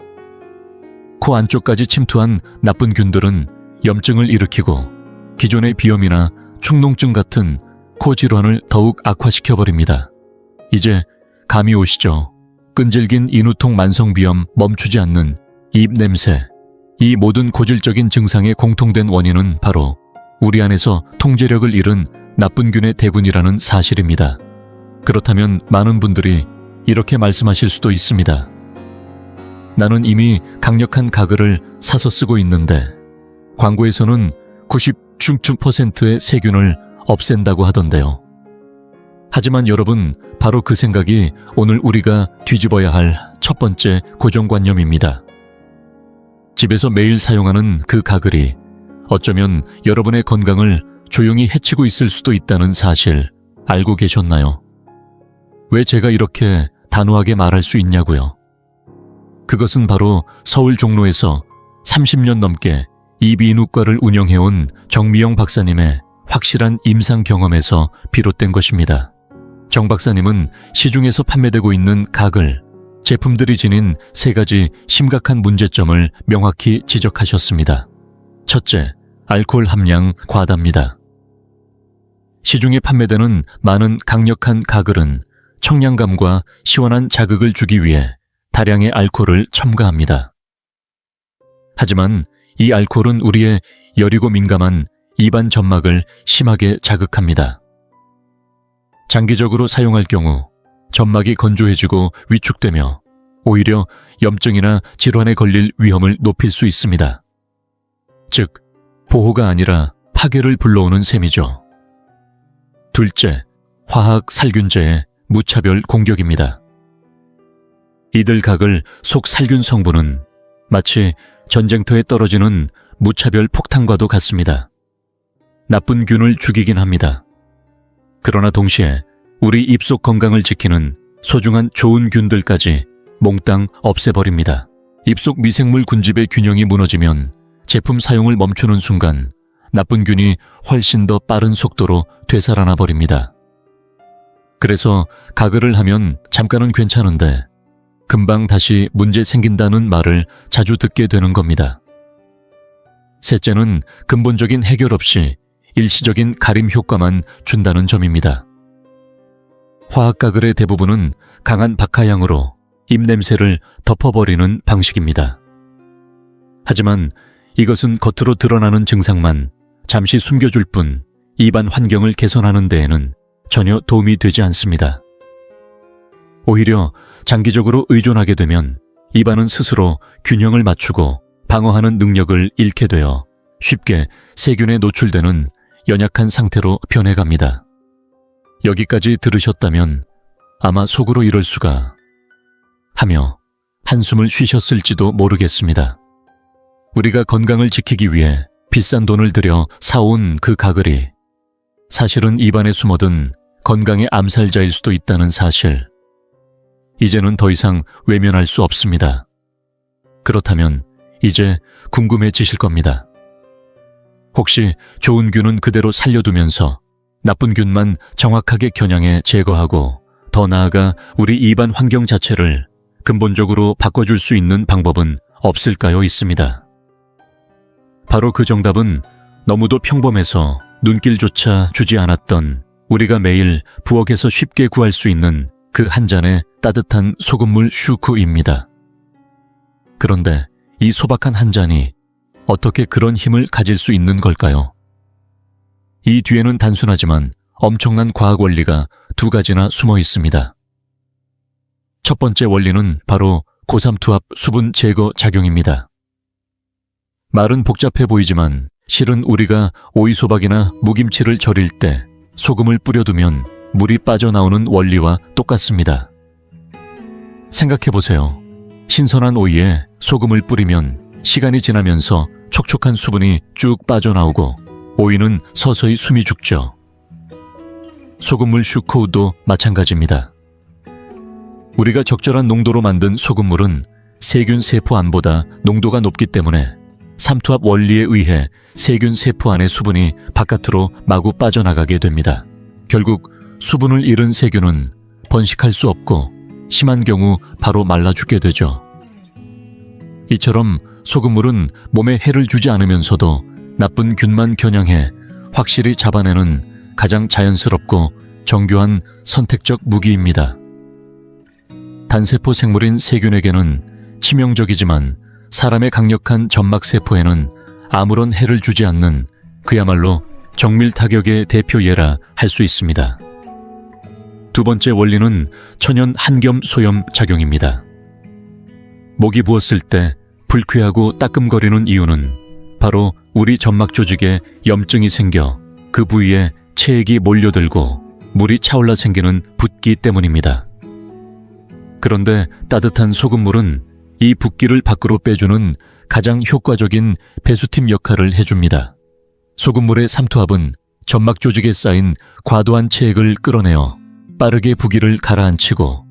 코 안쪽까지 침투한 나쁜 균들은 염증을 일으키고 기존의 비염이나 축농증 같은 코 질환을 더욱 악화시켜버립니다. 이제 감이 오시죠? 끈질긴 인후통 만성비염 멈추지 않는 입 냄새. 이 모든 고질적인 증상의 공통된 원인은 바로 우리 안에서 통제력을 잃은 나쁜 균의 대군이라는 사실입니다. 그렇다면 많은 분들이 이렇게 말씀하실 수도 있습니다. 나는 이미 강력한 가글을 사서 쓰고 있는데 광고에서는 90%의 세균을 없앤다고 하던데요. 하지만 여러분, 바로 그 생각이 오늘 우리가 뒤집어야 할 첫 번째 고정관념입니다. 집에서 매일 사용하는 그 가글이 어쩌면 여러분의 건강을 조용히 해치고 있을 수도 있다는 사실 알고 계셨나요? 왜 제가 이렇게 단호하게 말할 수 있냐고요? 그것은 바로 서울 종로에서 30년 넘게 이비인후과를 운영해온 정미영 박사님의 확실한 임상 경험에서 비롯된 것입니다. 정 박사님은 시중에서 판매되고 있는 각을, 제품들이 지닌 3가지 심각한 문제점을 명확히 지적하셨습니다. 첫째, 알코올 함량 과다입니다. 시중에 판매되는 많은 강력한 가글은 청량감과 시원한 자극을 주기 위해 다량의 알코올을 첨가합니다. 하지만 이 알코올은 우리의 여리고 민감한 입안 점막을 심하게 자극합니다. 장기적으로 사용할 경우 점막이 건조해지고 위축되며 오히려 염증이나 질환에 걸릴 위험을 높일 수 있습니다. 즉, 보호가 아니라 파괴를 불러오는 셈이죠. 둘째, 화학 살균제의 무차별 공격입니다. 이들 각을 속 살균 성분은 마치 전쟁터에 떨어지는 무차별 폭탄과도 같습니다. 나쁜 균을 죽이긴 합니다. 그러나 동시에 우리 입속 건강을 지키는 소중한 좋은 균들까지 몽땅 없애버립니다. 입속 미생물 군집의 균형이 무너지면 제품 사용을 멈추는 순간 나쁜 균이 훨씬 더 빠른 속도로 되살아나 버립니다. 그래서 가글을 하면 잠깐은 괜찮은데 금방 다시 문제 생긴다는 말을 자주 듣게 되는 겁니다. 셋째는 근본적인 해결 없이 일시적인 가림 효과만 준다는 점입니다. 화학 가글의 대부분은 강한 박하향으로 입냄새를 덮어버리는 방식입니다. 하지만 이것은 겉으로 드러나는 증상만 잠시 숨겨줄 뿐 입안 환경을 개선하는 데에는 전혀 도움이 되지 않습니다. 오히려 장기적으로 의존하게 되면 입안은 스스로 균형을 맞추고 방어하는 능력을 잃게 되어 쉽게 세균에 노출되는 연약한 상태로 변해갑니다. 여기까지 들으셨다면 아마 속으로 이럴 수가 하며 한숨을 쉬셨을지도 모르겠습니다. 우리가 건강을 지키기 위해 비싼 돈을 들여 사온 그 가글이 사실은 입안에 숨어든 건강의 암살자일 수도 있다는 사실, 이제는 더 이상 외면할 수 없습니다. 그렇다면 이제 궁금해지실 겁니다. 혹시 좋은 균은 그대로 살려두면서 나쁜 균만 정확하게 겨냥해 제거하고 더 나아가 우리 입안 환경 자체를 근본적으로 바꿔줄 수 있는 방법은 없을까요? 있습니다. 바로 그 정답은 너무도 평범해서 눈길조차 주지 않았던 우리가 매일 부엌에서 쉽게 구할 수 있는 그 한 잔의 따뜻한 소금물 슈크입니다. 그런데 이 소박한 한 잔이 어떻게 그런 힘을 가질 수 있는 걸까요? 이 뒤에는 단순하지만 엄청난 과학 원리가 2가지나 숨어 있습니다. 첫 번째 원리는 바로 고삼투압 수분 제거 작용입니다. 말은 복잡해 보이지만 실은 우리가 오이소박이나 무김치를 절일 때 소금을 뿌려두면 물이 빠져나오는 원리와 똑같습니다. 생각해보세요. 신선한 오이에 소금을 뿌리면 시간이 지나면서 촉촉한 수분이 쭉 빠져나오고 오이는 서서히 숨이 죽죠. 소금물 슈크도 마찬가지입니다. 우리가 적절한 농도로 만든 소금물은 세균 세포 안보다 농도가 높기 때문에 삼투압 원리에 의해 세균 세포 안의 수분이 바깥으로 마구 빠져나가게 됩니다. 결국 수분을 잃은 세균은 번식할 수 없고 심한 경우 바로 말라 죽게 되죠. 이처럼 소금물은 몸에 해를 주지 않으면서도 나쁜 균만 겨냥해 확실히 잡아내는 가장 자연스럽고 정교한 선택적 무기입니다. 단세포 생물인 세균에게는 치명적이지만 사람의 강력한 점막세포에는 아무런 해를 주지 않는 그야말로 정밀타격의 대표 예라 할 수 있습니다. 2번째 원리는 천연 한겸 소염 작용입니다. 목이 부었을 때 불쾌하고 따끔거리는 이유는 바로 우리 점막 조직에 염증이 생겨 그 부위에 체액이 몰려들고 물이 차올라 생기는 붓기 때문입니다. 그런데 따뜻한 소금물은 이 붓기를 밖으로 빼주는 가장 효과적인 배수팀 역할을 해줍니다. 소금물의 삼투압은 점막 조직에 쌓인 과도한 체액을 끌어내어 빠르게 부기를 가라앉히고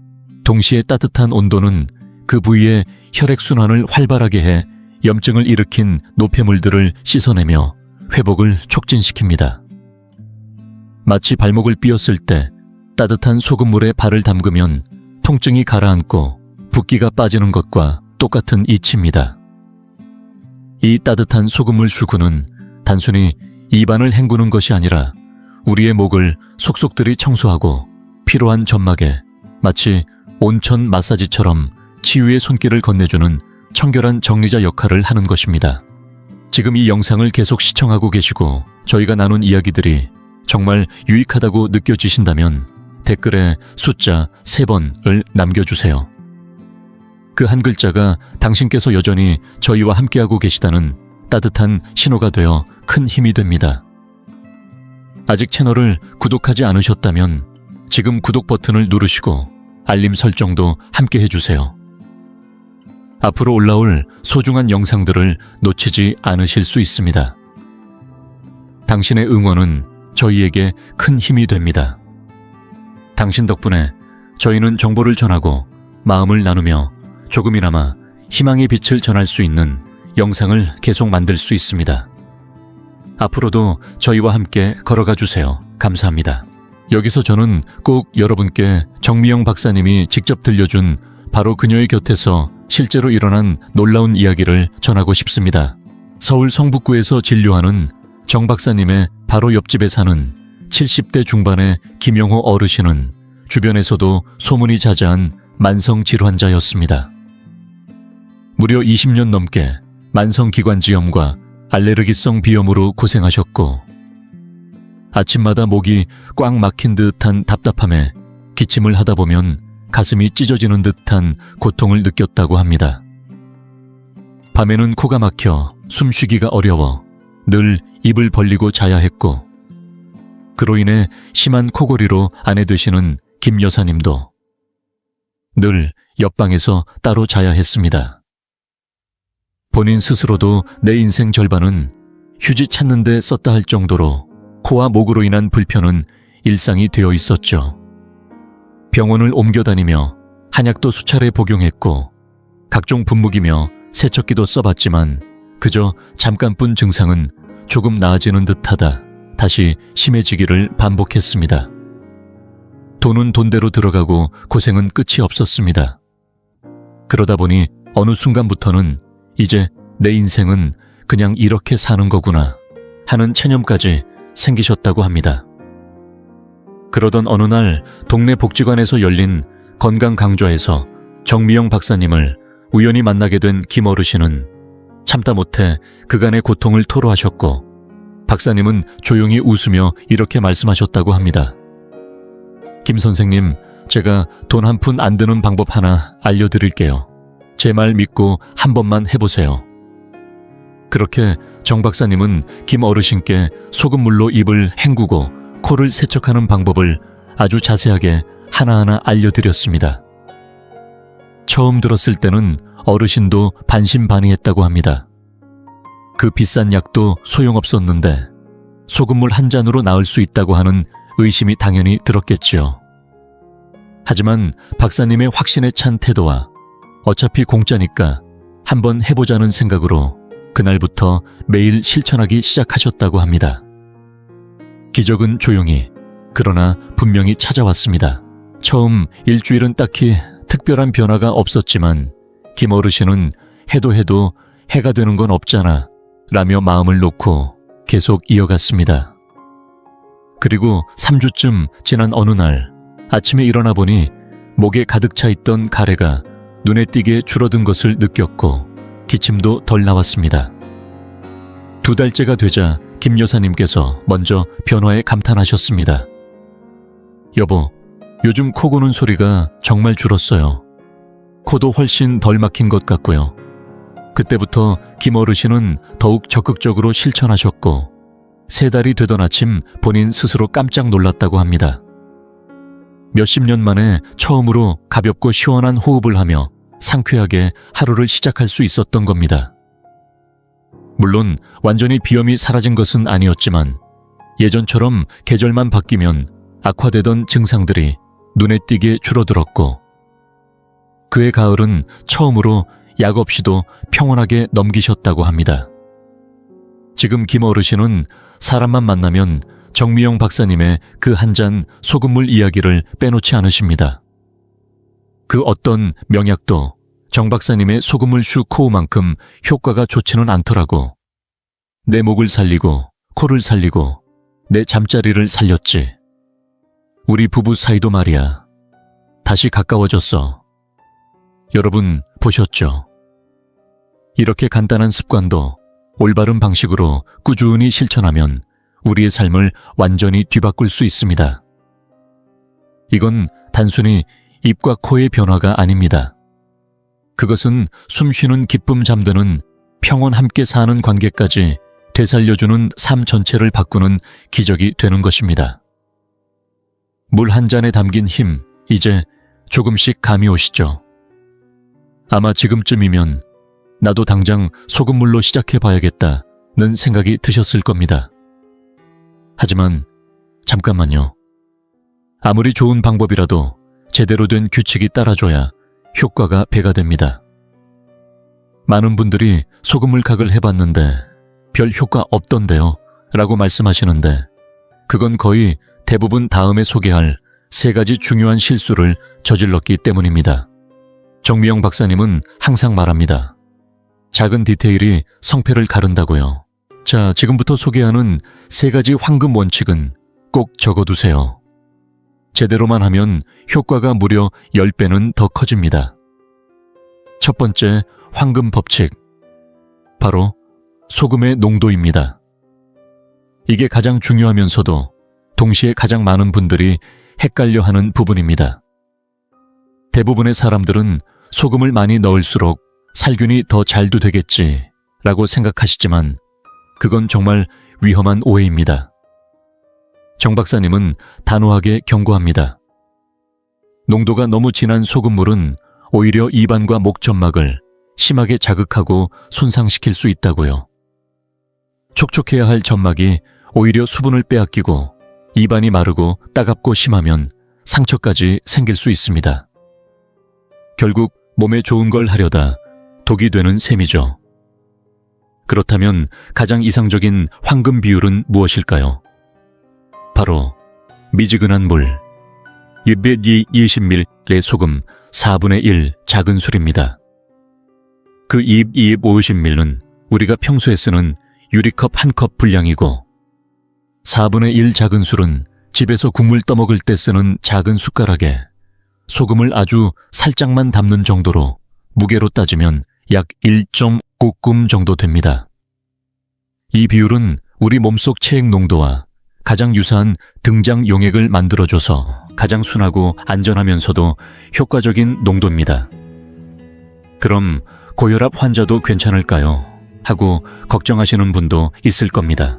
동시에 따뜻한 온도는 그 부위의 혈액순환을 활발하게 해 염증을 일으킨 노폐물들을 씻어내며 회복을 촉진시킵니다. 마치 발목을 삐었을 때 따뜻한 소금물에 발을 담그면 통증이 가라앉고 붓기가 빠지는 것과 똑같은 이치입니다. 이 따뜻한 소금물 슈구는 단순히 입안을 헹구는 것이 아니라 우리의 목을 속속들이 청소하고 피로한 점막에 마치 온천 마사지처럼 치유의 손길을 건네주는 청결한 정리자 역할을 하는 것입니다. 지금 이 영상을 계속 시청하고 계시고 저희가 나눈 이야기들이 정말 유익하다고 느껴지신다면 댓글에 숫자 3번을 남겨주세요. 그 한 글자가 당신께서 여전히 저희와 함께하고 계시다는 따뜻한 신호가 되어 큰 힘이 됩니다. 아직 채널을 구독하지 않으셨다면 지금 구독 버튼을 누르시고 알림 설정도 함께 해주세요. 앞으로 올라올 소중한 영상들을 놓치지 않으실 수 있습니다. 당신의 응원은 저희에게 큰 힘이 됩니다. 당신 덕분에 저희는 정보를 전하고 마음을 나누며 조금이나마 희망의 빛을 전할 수 있는 영상을 계속 만들 수 있습니다. 앞으로도 저희와 함께 걸어가 주세요. 감사합니다. 여기서 저는 꼭 여러분께 정미영 박사님이 직접 들려준 바로 그녀의 곁에서 실제로 일어난 놀라운 이야기를 전하고 싶습니다. 서울 성북구에서 진료하는 정 박사님의 바로 옆집에 사는 70대 중반의 김영호 어르신은 주변에서도 소문이 자자한 만성질환자였습니다. 무려 20년 넘게 만성기관지염과 알레르기성 비염으로 고생하셨고 아침마다 목이 꽉 막힌 듯한 답답함에 기침을 하다 보면 가슴이 찢어지는 듯한 고통을 느꼈다고 합니다. 밤에는 코가 막혀 숨쉬기가 어려워 늘 입을 벌리고 자야 했고 그로 인해 심한 코골이로 아내 되시는 김 여사님도 늘 옆방에서 따로 자야 했습니다. 본인 스스로도 내 인생 절반은 휴지 찾는 데 썼다 할 정도로 코와 목으로 인한 불편은 일상이 되어 있었죠. 병원을 옮겨다니며 한약도 수차례 복용했고 각종 분무기며 세척기도 써봤지만 그저 잠깐뿐 증상은 조금 나아지는 듯하다 다시 심해지기를 반복했습니다. 돈은 돈대로 들어가고 고생은 끝이 없었습니다. 그러다 보니 어느 순간부터는 이제 내 인생은 그냥 이렇게 사는 거구나 하는 체념까지 생기셨다고 합니다. 그러던 어느 날 동네 복지관에서 열린 건강 강좌에서 정미영 박사님을 우연히 만나게 된 김 어르신은 참다 못해 그간의 고통을 토로하셨고 박사님은 조용히 웃으며 이렇게 말씀하셨다고 합니다. 김 선생님, 제가 돈 한 푼 안 드는 방법 하나 알려드릴게요. 제 말 믿고 한 번만 해보세요. 그렇게 정 박사님은 김 어르신께 소금물로 입을 헹구고 코를 세척하는 방법을 아주 자세하게 하나하나 알려드렸습니다. 처음 들었을 때는 어르신도 반신반의했다고 합니다. 그 비싼 약도 소용없었는데 소금물 한 잔으로 나을 수 있다고 하는 의심이 당연히 들었겠지요. 하지만 박사님의 확신에 찬 태도와 어차피 공짜니까 한번 해보자는 생각으로 그날부터 매일 실천하기 시작하셨다고 합니다. 기적은 조용히 그러나 분명히 찾아왔습니다. 처음 일주일은 딱히 특별한 변화가 없었지만 김 어르신은 해도 해가 되는 건 없잖아 라며 마음을 놓고 계속 이어갔습니다. 그리고 3주쯤 지난 어느 날 아침에 일어나 보니 목에 가득 차 있던 가래가 눈에 띄게 줄어든 것을 느꼈고 기침도 덜 나왔습니다. 2달째가 되자 김 여사님께서 먼저 변화에 감탄하셨습니다. 여보, 요즘 코 고는 소리가 정말 줄었어요. 코도 훨씬 덜 막힌 것 같고요. 그때부터 김 어르신은 더욱 적극적으로 실천하셨고 3달이 되던 아침 본인 스스로 깜짝 놀랐다고 합니다. 몇십 년 만에 처음으로 가볍고 시원한 호흡을 하며 상쾌하게 하루를 시작할 수 있었던 겁니다. 물론 완전히 비염이 사라진 것은 아니었지만 예전처럼 계절만 바뀌면 악화되던 증상들이 눈에 띄게 줄어들었고 그해 가을은 처음으로 약 없이도 평온하게 넘기셨다고 합니다. 지금 김 어르신은 사람만 만나면 정미영 박사님의 그 한 잔 소금물 이야기를 빼놓지 않으십니다. 그 어떤 명약도 정 박사님의 소금물 슈코우만큼 효과가 좋지는 않더라고. 내 목을 살리고 코를 살리고 내 잠자리를 살렸지. 우리 부부 사이도 말이야. 다시 가까워졌어. 여러분 보셨죠? 이렇게 간단한 습관도 올바른 방식으로 꾸준히 실천하면 우리의 삶을 완전히 뒤바꿀 수 있습니다. 이건 단순히 입과 코의 변화가 아닙니다. 그것은 숨쉬는 기쁨 잠드는 평온 함께 사는 관계까지 되살려주는 삶 전체를 바꾸는 기적이 되는 것입니다. 물 한 잔에 담긴 힘, 이제 조금씩 감이 오시죠? 아마 지금쯤이면 나도 당장 소금물로 시작해봐야겠다는 생각이 드셨을 겁니다. 하지만 잠깐만요. 아무리 좋은 방법이라도 제대로 된 규칙이 따라줘야 효과가 배가 됩니다. 많은 분들이 소금물 각을 해봤는데 별 효과 없던데요 라고 말씀하시는데 그건 거의 대부분 다음에 소개할 3가지 중요한 실수를 저질렀기 때문입니다. 정미영 박사님은 항상 말합니다. 작은 디테일이 성패를 가른다고요. 자, 지금부터 소개하는 3가지 황금 원칙은 꼭 적어두세요. 제대로만 하면 효과가 무려 10배는 더 커집니다. 첫 번째 황금 법칙, 바로 소금의 농도입니다. 이게 가장 중요하면서도 동시에 가장 많은 분들이 헷갈려하는 부분입니다. 대부분의 사람들은 소금을 많이 넣을수록 살균이 더 잘도 되겠지 라고 생각하시지만 그건 정말 위험한 오해입니다. 정 박사님은 단호하게 경고합니다. 농도가 너무 진한 소금물은 오히려 입안과 목점막을 심하게 자극하고 손상시킬 수 있다고요. 촉촉해야 할 점막이 오히려 수분을 빼앗기고 입안이 마르고 따갑고 심하면 상처까지 생길 수 있습니다. 결국 몸에 좋은 걸 하려다 독이 되는 셈이죠. 그렇다면 가장 이상적인 황금 비율은 무엇일까요? 바로 미지근한 물, 220ml의 소금 4분의 1 작은 술입니다. 그 250ml는 우리가 평소에 쓰는 유리컵 1컵 분량이고 4분의 1 작은 술은 집에서 국물 떠먹을 때 쓰는 작은 숟가락에 소금을 아주 살짝만 담는 정도로 무게로 따지면 약 1.5금 정도 됩니다. 이 비율은 우리 몸속 체액 농도와 가장 유사한 등장 용액을 만들어줘서 가장 순하고 안전하면서도 효과적인 농도입니다. 그럼 고혈압 환자도 괜찮을까요? 하고 걱정하시는 분도 있을 겁니다.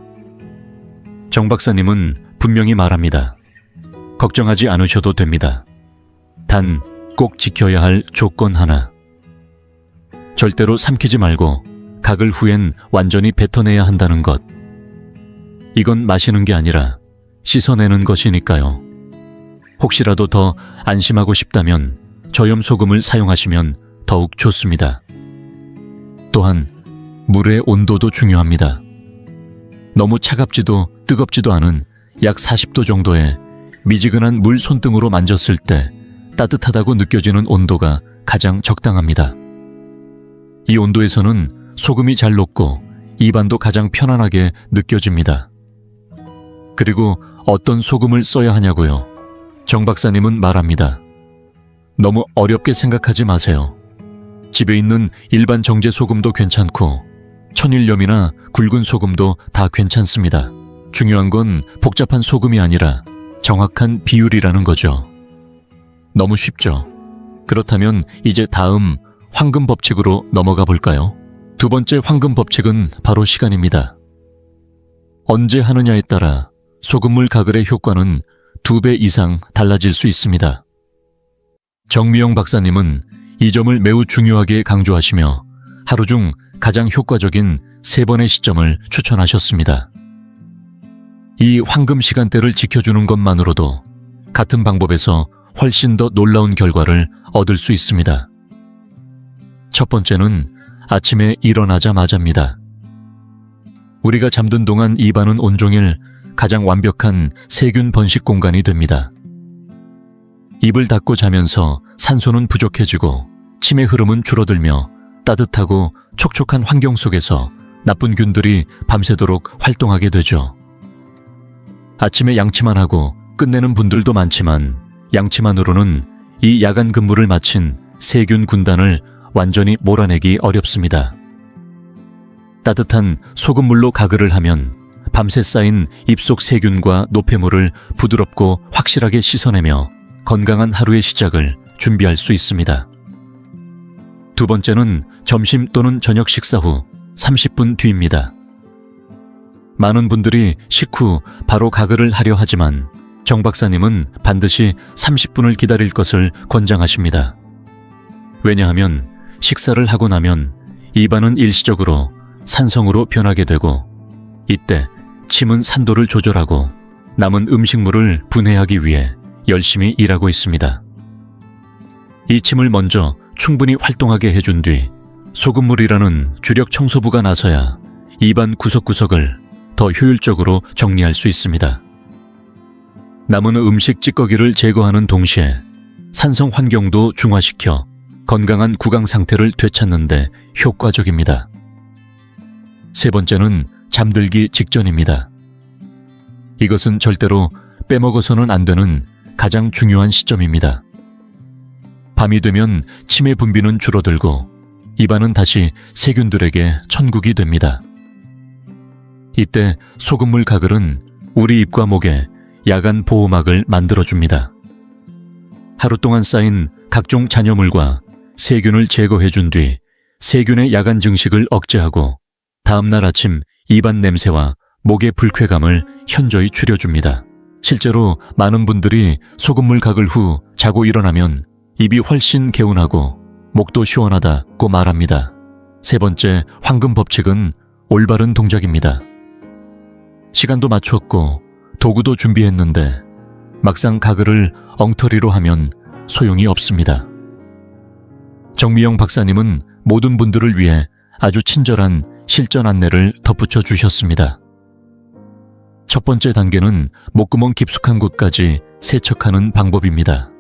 정 박사님은 분명히 말합니다. 걱정하지 않으셔도 됩니다. 단 꼭 지켜야 할 조건 하나. 절대로 삼키지 말고 각을 후엔 완전히 뱉어내야 한다는 것. 이건 마시는 게 아니라 씻어내는 것이니까요. 혹시라도 더 안심하고 싶다면 저염 소금을 사용하시면 더욱 좋습니다. 또한 물의 온도도 중요합니다. 너무 차갑지도 뜨겁지도 않은 약 40도 정도의 미지근한 물 손등으로 만졌을 때 따뜻하다고 느껴지는 온도가 가장 적당합니다. 이 온도에서는 소금이 잘 녹고 입안도 가장 편안하게 느껴집니다. 그리고 어떤 소금을 써야 하냐고요? 정 박사님은 말합니다. 너무 어렵게 생각하지 마세요. 집에 있는 일반 정제 소금도 괜찮고 천일염이나 굵은 소금도 다 괜찮습니다. 중요한 건 복잡한 소금이 아니라 정확한 비율이라는 거죠. 너무 쉽죠? 그렇다면 이제 다음 황금 법칙으로 넘어가 볼까요? 두 번째 황금 법칙은 바로 시간입니다. 언제 하느냐에 따라 소금물 가글의 효과는 2배 이상 달라질 수 있습니다. 정미영 박사님은 이 점을 매우 중요하게 강조하시며 하루 중 가장 효과적인 3번의 시점을 추천하셨습니다. 이 황금 시간대를 지켜주는 것만으로도 같은 방법에서 훨씬 더 놀라운 결과를 얻을 수 있습니다. 첫 번째는 아침에 일어나자마자입니다. 우리가 잠든 동안 입안은 온종일 가장 완벽한 세균 번식 공간이 됩니다. 입을 닫고 자면서 산소는 부족해지고 침의 흐름은 줄어들며 따뜻하고 촉촉한 환경 속에서 나쁜 균들이 밤새도록 활동하게 되죠. 아침에 양치만 하고 끝내는 분들도 많지만 양치만으로는 이 야간 근무를 마친 세균 군단을 완전히 몰아내기 어렵습니다. 따뜻한 소금물로 가글을 하면 밤새 쌓인 입속 세균과 노폐물을 부드럽고 확실하게 씻어내며 건강한 하루의 시작을 준비할 수 있습니다. 두 번째는 점심 또는 저녁 식사 후 30분 뒤입니다. 많은 분들이 식후 바로 가글을 하려 하지만 정 박사님은 반드시 30분을 기다릴 것을 권장하십니다. 왜냐하면 식사를 하고 나면 입안은 일시적으로 산성으로 변하게 되고 이때 침은 산도를 조절하고 남은 음식물을 분해하기 위해 열심히 일하고 있습니다. 이 침을 먼저 충분히 활동하게 해준 뒤 소금물이라는 주력 청소부가 나서야 입안 구석구석을 더 효율적으로 정리할 수 있습니다. 남은 음식 찌꺼기를 제거하는 동시에 산성 환경도 중화시켜 건강한 구강 상태를 되찾는 데 효과적입니다. 세 번째는 잠들기 직전입니다. 이것은 절대로 빼먹어서는 안 되는 가장 중요한 시점입니다. 밤이 되면 침의 분비는 줄어들고 입안은 다시 세균들에게 천국이 됩니다. 이때 소금물 가글은 우리 입과 목에 야간 보호막을 만들어줍니다. 하루 동안 쌓인 각종 잔여물과 세균을 제거해준 뒤 세균의 야간 증식을 억제하고 다음날 아침 입안 냄새와 목의 불쾌감을 현저히 줄여줍니다. 실제로 많은 분들이 소금물 가글 후 자고 일어나면 입이 훨씬 개운하고 목도 시원하다고 말합니다. 세 번째 황금 법칙은 올바른 동작입니다. 시간도 맞췄고 도구도 준비했는데 막상 가글을 엉터리로 하면 소용이 없습니다. 정미영 박사님은 모든 분들을 위해 아주 친절한 실전 안내를 덧붙여 주셨습니다. 첫 번째 단계는 목구멍 깊숙한 곳까지 세척하는 방법입니다.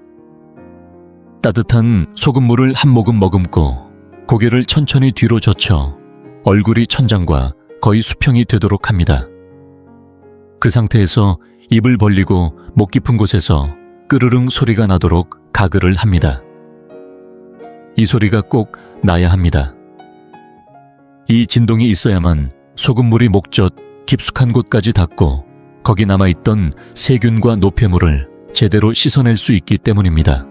따뜻한 소금물을 한 모금 머금고 고개를 천천히 뒤로 젖혀 얼굴이 천장과 거의 수평이 되도록 합니다. 그 상태에서 입을 벌리고 목 깊은 곳에서 끄르릉 소리가 나도록 가글을 합니다. 이 소리가 꼭 나야 합니다. 이 진동이 있어야만 소금물이 목젖 깊숙한 곳까지 닿고 거기 남아있던 세균과 노폐물을 제대로 씻어낼 수 있기 때문입니다.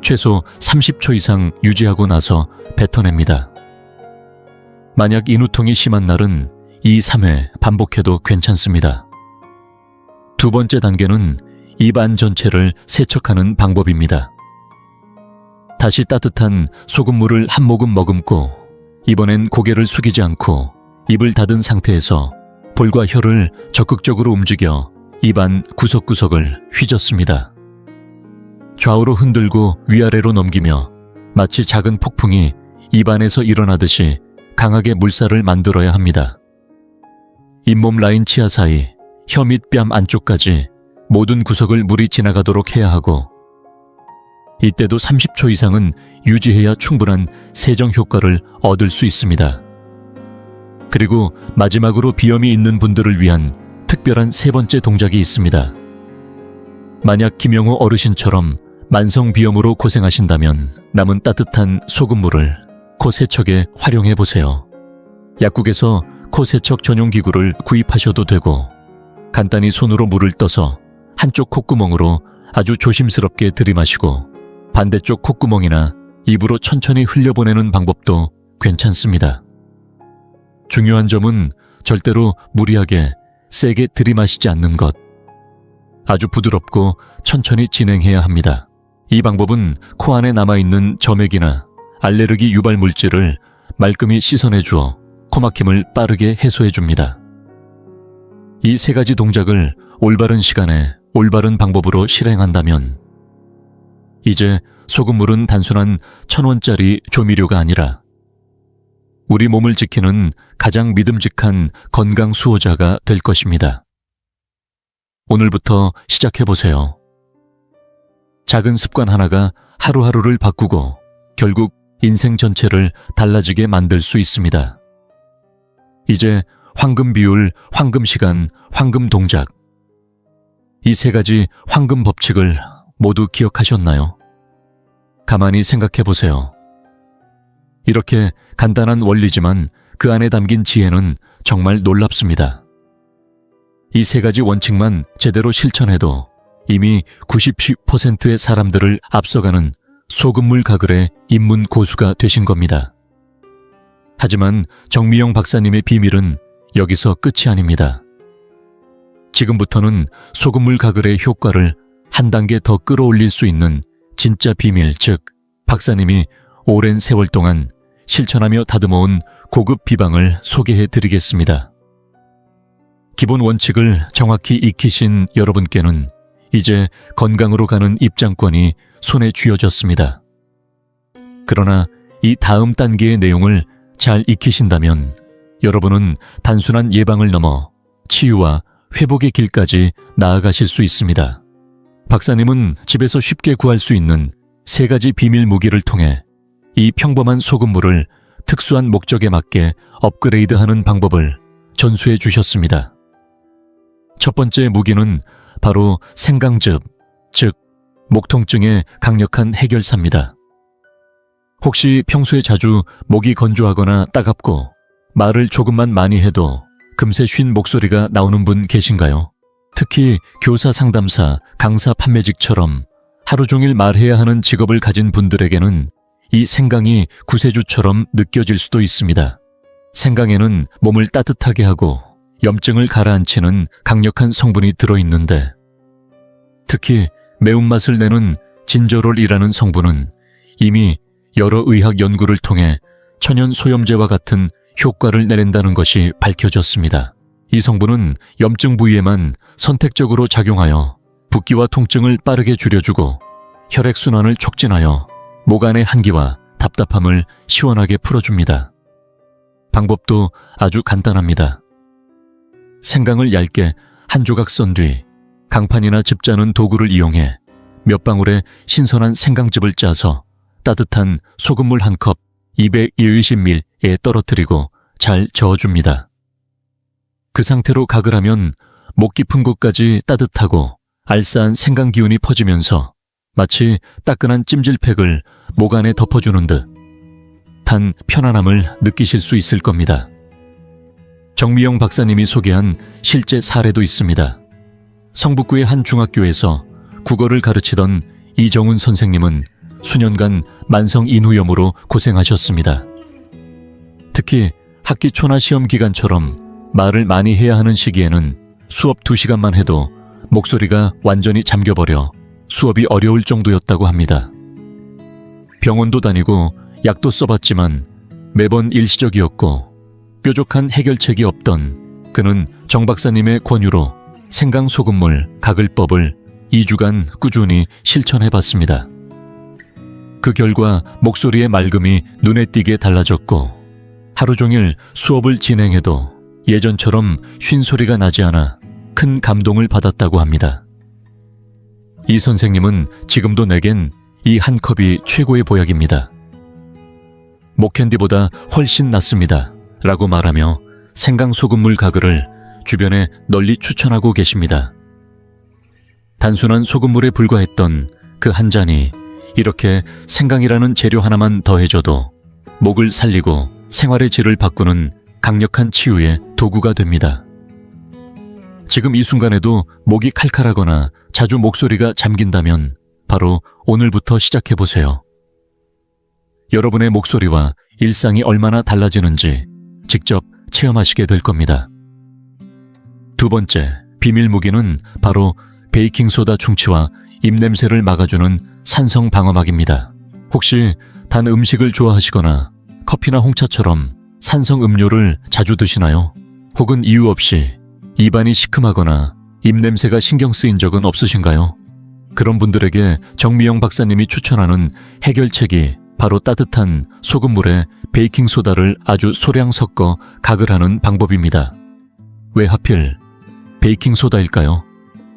최소 30초 이상 유지하고 나서 뱉어냅니다. 만약 인후통이 심한 날은 2, 3회 반복해도 괜찮습니다. 두 번째 단계는 입안 전체를 세척하는 방법입니다. 다시 따뜻한 소금물을 한 모금 머금고 이번엔 고개를 숙이지 않고 입을 닫은 상태에서 볼과 혀를 적극적으로 움직여 입안 구석구석을 휘젓습니다. 좌우로 흔들고 위아래로 넘기며 마치 작은 폭풍이 입안에서 일어나듯이 강하게 물살을 만들어야 합니다. 잇몸 라인 치아 사이, 혀 및 뺨 안쪽까지 모든 구석을 물이 지나가도록 해야 하고 이때도 30초 이상은 유지해야 충분한 세정 효과를 얻을 수 있습니다. 그리고 마지막으로 비염이 있는 분들을 위한 특별한 세 번째 동작이 있습니다. 만약 김영호 어르신처럼 만성 비염으로 고생하신다면 남은 따뜻한 소금물을 코 세척에 활용해 보세요. 약국에서 코 세척 전용 기구를 구입하셔도 되고 간단히 손으로 물을 떠서 한쪽 콧구멍으로 아주 조심스럽게 들이마시고 반대쪽 콧구멍이나 입으로 천천히 흘려보내는 방법도 괜찮습니다. 중요한 점은 절대로 무리하게 세게 들이마시지 않는 것. 아주 부드럽고 천천히 진행해야 합니다. 이 방법은 코 안에 남아있는 점액이나 알레르기 유발 물질을 말끔히 씻어내주어 코막힘을 빠르게 해소해줍니다. 이 세 가지 동작을 올바른 시간에 올바른 방법으로 실행한다면 이제 소금물은 단순한 1,000원짜리 조미료가 아니라 우리 몸을 지키는 가장 믿음직한 건강 수호자가 될 것입니다. 오늘부터 시작해보세요. 작은 습관 하나가 하루하루를 바꾸고 결국 인생 전체를 달라지게 만들 수 있습니다. 이제 황금 비율, 황금 시간, 황금 동작. 이 세 가지 황금 법칙을 모두 기억하셨나요? 가만히 생각해 보세요. 이렇게 간단한 원리지만 그 안에 담긴 지혜는 정말 놀랍습니다. 이 세 가지 원칙만 제대로 실천해도 이미 90%의 사람들을 앞서가는 소금물 가글의 입문 고수가 되신 겁니다. 하지만 정미영 박사님의 비밀은 여기서 끝이 아닙니다. 지금부터는 소금물 가글의 효과를 한 단계 더 끌어올릴 수 있는 진짜 비밀, 즉 박사님이 오랜 세월 동안 실천하며 다듬어온 고급 비방을 소개해 드리겠습니다. 기본 원칙을 정확히 익히신 여러분께는 이제 건강으로 가는 입장권이 손에 쥐어졌습니다. 그러나 이 다음 단계의 내용을 잘 익히신다면 여러분은 단순한 예방을 넘어 치유와 회복의 길까지 나아가실 수 있습니다. 박사님은 집에서 쉽게 구할 수 있는 세 가지 비밀 무기를 통해 이 평범한 소금물을 특수한 목적에 맞게 업그레이드하는 방법을 전수해 주셨습니다. 첫 번째 무기는 바로 생강즙, 즉 목 통증의 강력한 해결사입니다. 혹시 평소에 자주 목이 건조하거나 따갑고 말을 조금만 많이 해도 금세 쉰 목소리가 나오는 분 계신가요? 특히 교사 상담사, 강사 판매직처럼 하루 종일 말해야 하는 직업을 가진 분들에게는 이 생강이 구세주처럼 느껴질 수도 있습니다. 생강에는 몸을 따뜻하게 하고 염증을 가라앉히는 강력한 성분이 들어있는데 특히 매운맛을 내는 진저롤이라는 성분은 이미 여러 의학 연구를 통해 천연 소염제와 같은 효과를 내낸다는 것이 밝혀졌습니다. 이 성분은 염증 부위에만 선택적으로 작용하여 붓기와 통증을 빠르게 줄여주고 혈액순환을 촉진하여 목 안의 한기와 답답함을 시원하게 풀어줍니다. 방법도 아주 간단합니다. 생강을 얇게 한 조각 썬 뒤 강판이나 즙 짜는 도구를 이용해 몇 방울의 신선한 생강즙을 짜서 따뜻한 소금물 한 컵 220ml에 떨어뜨리고 잘 저어줍니다. 그 상태로 각을 하면 목 깊은 곳까지 따뜻하고 알싸한 생강 기운이 퍼지면서 마치 따끈한 찜질팩을 목 안에 덮어주는 듯 단 편안함을 느끼실 수 있을 겁니다. 정미영 박사님이 소개한 실제 사례도 있습니다. 성북구의 한 중학교에서 국어를 가르치던 이정훈 선생님은 수년간 만성 인후염으로 고생하셨습니다. 특히 학기 초나 시험 기간처럼 말을 많이 해야 하는 시기에는 수업 2시간만 해도 목소리가 완전히 잠겨버려 수업이 어려울 정도였다고 합니다. 병원도 다니고 약도 써봤지만 매번 일시적이었고 뾰족한 해결책이 없던 그는 정 박사님의 권유로 생강 소금물 가글법을 2주간 꾸준히 실천해봤습니다. 그 결과 목소리의 맑음이 눈에 띄게 달라졌고 하루 종일 수업을 진행해도 예전처럼 쉰 소리가 나지 않아 큰 감동을 받았다고 합니다. 이 선생님은 지금도 내겐 이 한 컵이 최고의 보약입니다. 목캔디보다 훨씬 낫습니다. 라고 말하며 생강 소금물 가글을 주변에 널리 추천하고 계십니다. 단순한 소금물에 불과했던 그 한 잔이 이렇게 생강이라는 재료 하나만 더해줘도 목을 살리고 생활의 질을 바꾸는 강력한 치유의 도구가 됩니다. 지금 이 순간에도 목이 칼칼하거나 자주 목소리가 잠긴다면 바로 오늘부터 시작해보세요. 여러분의 목소리와 일상이 얼마나 달라지는지 직접 체험하시게 될 겁니다. 두 번째, 비밀 무기는 바로 베이킹소다 충치와 입냄새를 막아주는 산성 방어막입니다. 혹시 단 음식을 좋아하시거나 커피나 홍차처럼 산성 음료를 자주 드시나요? 혹은 이유 없이 입안이 시큼하거나 입냄새가 신경 쓰인 적은 없으신가요? 그런 분들에게 정미영 박사님이 추천하는 해결책이 바로 따뜻한 소금물에 베이킹소다를 아주 소량 섞어 각을 하는 방법입니다. 왜 하필 베이킹소다일까요?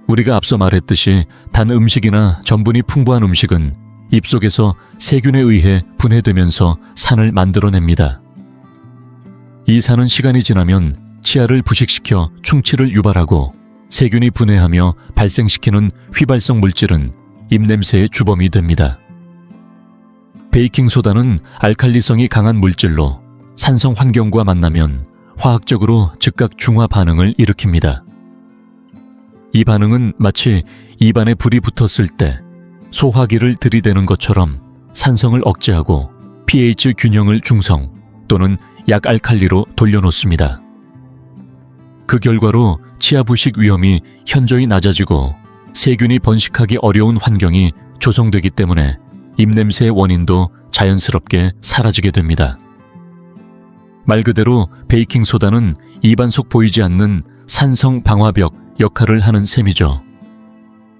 우리가 앞서 말했듯이 단 음식이나 전분이 풍부한 음식은 입속에서 세균에 의해 분해되면서 산을 만들어냅니다. 이 산은 시간이 지나면 치아를 부식시켜 충치를 유발하고 세균이 분해하며 발생시키는 휘발성 물질은 입냄새의 주범이 됩니다. 베이킹소다는 알칼리성이 강한 물질로 산성 환경과 만나면 화학적으로 즉각 중화 반응을 일으킵니다. 이 반응은 마치 입안에 불이 붙었을 때 소화기를 들이대는 것처럼 산성을 억제하고 pH 균형을 중성 또는 약알칼리로 돌려놓습니다. 그 결과로 치아 부식 위험이 현저히 낮아지고 세균이 번식하기 어려운 환경이 조성되기 때문에 입냄새의 원인도 자연스럽게 사라지게 됩니다. 말 그대로 베이킹소다는 입안 속 보이지 않는 산성 방화벽 역할을 하는 셈이죠.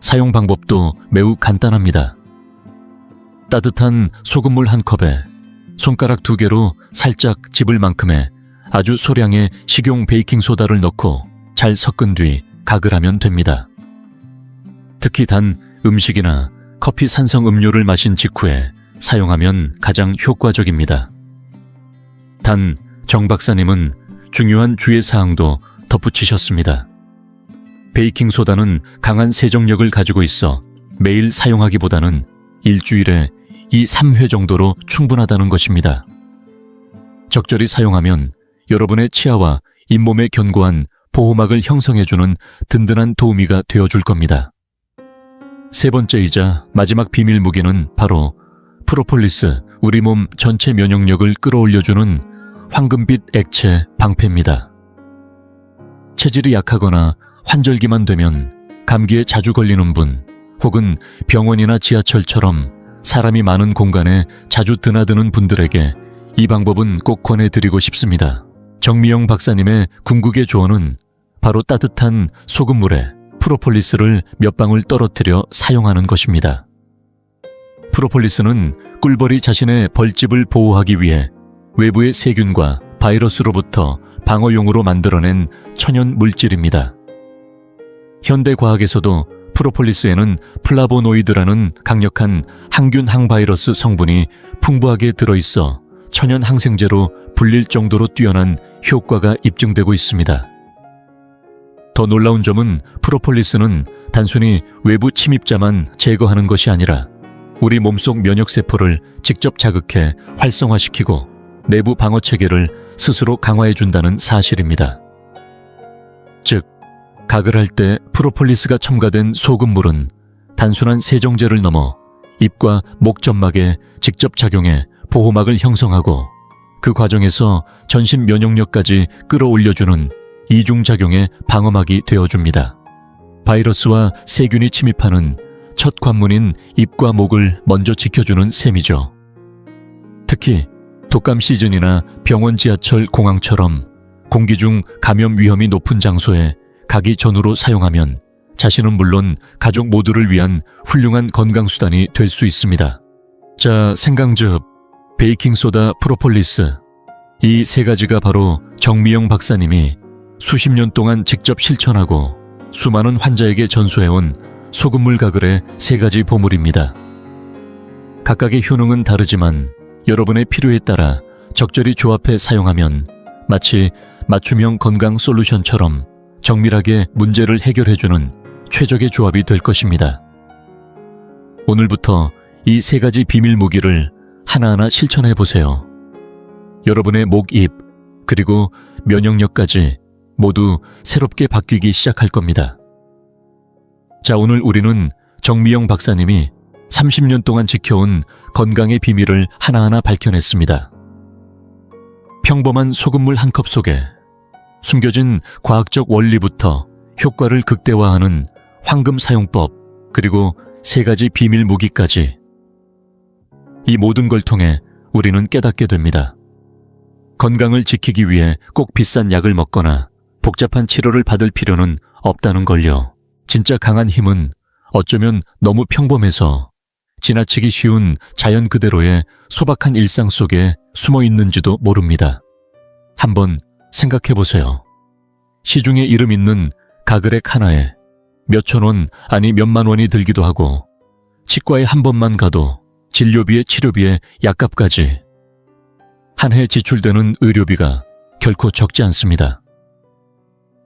사용 방법도 매우 간단합니다. 따뜻한 소금물 한 컵에 손가락 2개로 살짝 집을 만큼의 아주 소량의 식용 베이킹소다를 넣고 잘 섞은 뒤 각을 하면 됩니다. 특히 단 음식이나 커피 산성 음료를 마신 직후에 사용하면 가장 효과적입니다. 단 정 박사님은 중요한 주의사항도 덧붙이셨습니다. 베이킹소다는 강한 세정력을 가지고 있어 매일 사용하기보다는 일주일에 2-3회 정도로 충분하다는 것입니다. 적절히 사용하면 여러분의 치아와 잇몸에 견고한 보호막을 형성해주는 든든한 도우미가 되어줄 겁니다. 세 번째이자 마지막 비밀 무기는 바로 프로폴리스, 우리 몸 전체 면역력을 끌어올려주는 황금빛 액체 방패입니다. 체질이 약하거나 환절기만 되면 감기에 자주 걸리는 분, 혹은 병원이나 지하철처럼 사람이 많은 공간에 자주 드나드는 분들에게 이 방법은 꼭 권해드리고 싶습니다. 정미영 박사님의 궁극의 조언은 바로 따뜻한 소금물에 프로폴리스를 몇 방울 떨어뜨려 사용하는 것입니다. 프로폴리스는 꿀벌이 자신의 벌집을 보호하기 위해 외부의 세균과 바이러스로부터 방어용으로 만들어낸 천연 물질입니다. 현대 과학에서도 프로폴리스에는 플라보노이드라는 강력한 항균 항바이러스 성분이 풍부하게 들어있어 천연 항생제로 불릴 정도로 뛰어난 효과가 입증되고 있습니다. 더 놀라운 점은 프로폴리스는 단순히 외부 침입자만 제거하는 것이 아니라 우리 몸속 면역세포를 직접 자극해 활성화시키고 내부 방어 체계를 스스로 강화해준다는 사실입니다. 즉, 각을 할 때 프로폴리스가 첨가된 소금물은 단순한 세정제를 넘어 입과 목 점막에 직접 작용해 보호막을 형성하고 그 과정에서 전신 면역력까지 끌어올려주는 이중작용의 방어막이 되어줍니다. 바이러스와 세균이 침입하는 첫 관문인 입과 목을 먼저 지켜주는 셈이죠. 특히 독감 시즌이나 병원, 지하철, 공항처럼 공기 중 감염 위험이 높은 장소에 가기 전후로 사용하면 자신은 물론 가족 모두를 위한 훌륭한 건강수단이 될 수 있습니다. 자, 생강즙, 베이킹소다, 프로폴리스, 이 세 가지가 바로 정미영 박사님이 수십 년 동안 직접 실천하고 수많은 환자에게 전수해온 소금물 가글의 세 가지 보물입니다. 각각의 효능은 다르지만 여러분의 필요에 따라 적절히 조합해 사용하면 마치 맞춤형 건강 솔루션처럼 정밀하게 문제를 해결해주는 최적의 조합이 될 것입니다. 오늘부터 이 세 가지 비밀 무기를 하나하나 실천해 보세요. 여러분의 목, 입, 그리고 면역력까지 모두 새롭게 바뀌기 시작할 겁니다. 자, 오늘 우리는 정미영 박사님이 30년 동안 지켜온 건강의 비밀을 하나하나 밝혀냈습니다. 평범한 소금물 한 컵 속에 숨겨진 과학적 원리부터 효과를 극대화하는 황금 사용법, 그리고 세 가지 비밀 무기까지, 이 모든 걸 통해 우리는 깨닫게 됩니다. 건강을 지키기 위해 꼭 비싼 약을 먹거나 복잡한 치료를 받을 필요는 없다는 걸요. 진짜 강한 힘은 어쩌면 너무 평범해서 지나치기 쉬운 자연 그대로의 소박한 일상 속에 숨어 있는지도 모릅니다. 한번 생각해 보세요. 시중에 이름 있는 가글액 하나에 몇천 원, 아니 몇만 원이 들기도 하고 치과에 한 번만 가도 진료비에 치료비에 약값까지 한 해 지출되는 의료비가 결코 적지 않습니다.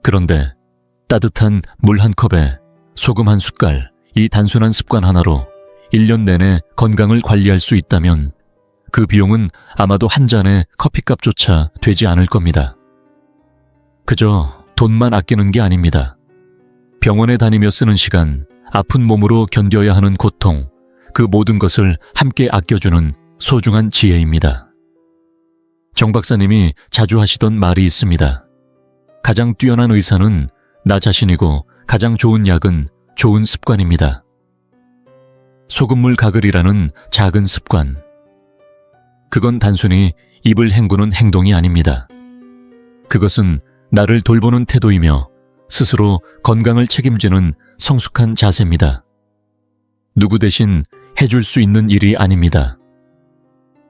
그런데 따뜻한 물 한 컵에 소금 한 숟갈, 이 단순한 습관 하나로 1년 내내 건강을 관리할 수 있다면 그 비용은 아마도 한 잔의 커피값조차 되지 않을 겁니다. 그저 돈만 아끼는 게 아닙니다. 병원에 다니며 쓰는 시간, 아픈 몸으로 견뎌야 하는 고통, 그 모든 것을 함께 아껴주는 소중한 지혜입니다. 정 박사님이 자주 하시던 말이 있습니다. 가장 뛰어난 의사는 나 자신이고 가장 좋은 약은 좋은 습관입니다. 소금물 가글이라는 작은 습관. 그건 단순히 입을 헹구는 행동이 아닙니다. 그것은 나를 돌보는 태도이며 스스로 건강을 책임지는 성숙한 자세입니다. 누구 대신 해줄 수 있는 일이 아닙니다.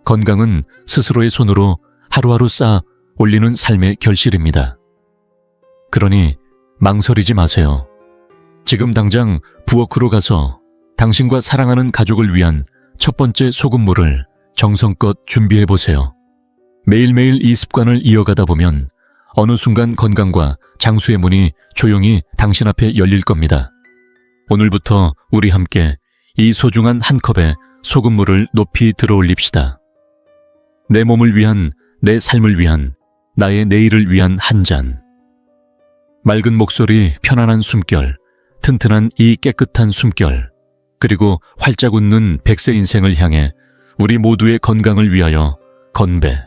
건강은 스스로의 손으로 하루하루 쌓아 올리는 삶의 결실입니다. 그러니 망설이지 마세요. 지금 당장 부엌으로 가서 당신과 사랑하는 가족을 위한 첫 번째 소금물을 정성껏 준비해 보세요. 매일매일 이 습관을 이어가다 보면 어느 순간 건강과 장수의 문이 조용히 당신 앞에 열릴 겁니다. 오늘부터 우리 함께 이 소중한 한 컵에 소금물을 높이 들어올립시다. 내 몸을 위한, 내 삶을 위한, 나의 내일을 위한 한 잔. 맑은 목소리, 편안한 숨결, 튼튼한 이 깨끗한 숨결, 그리고 활짝 웃는 100세 인생을 향해 우리 모두의 건강을 위하여 건배.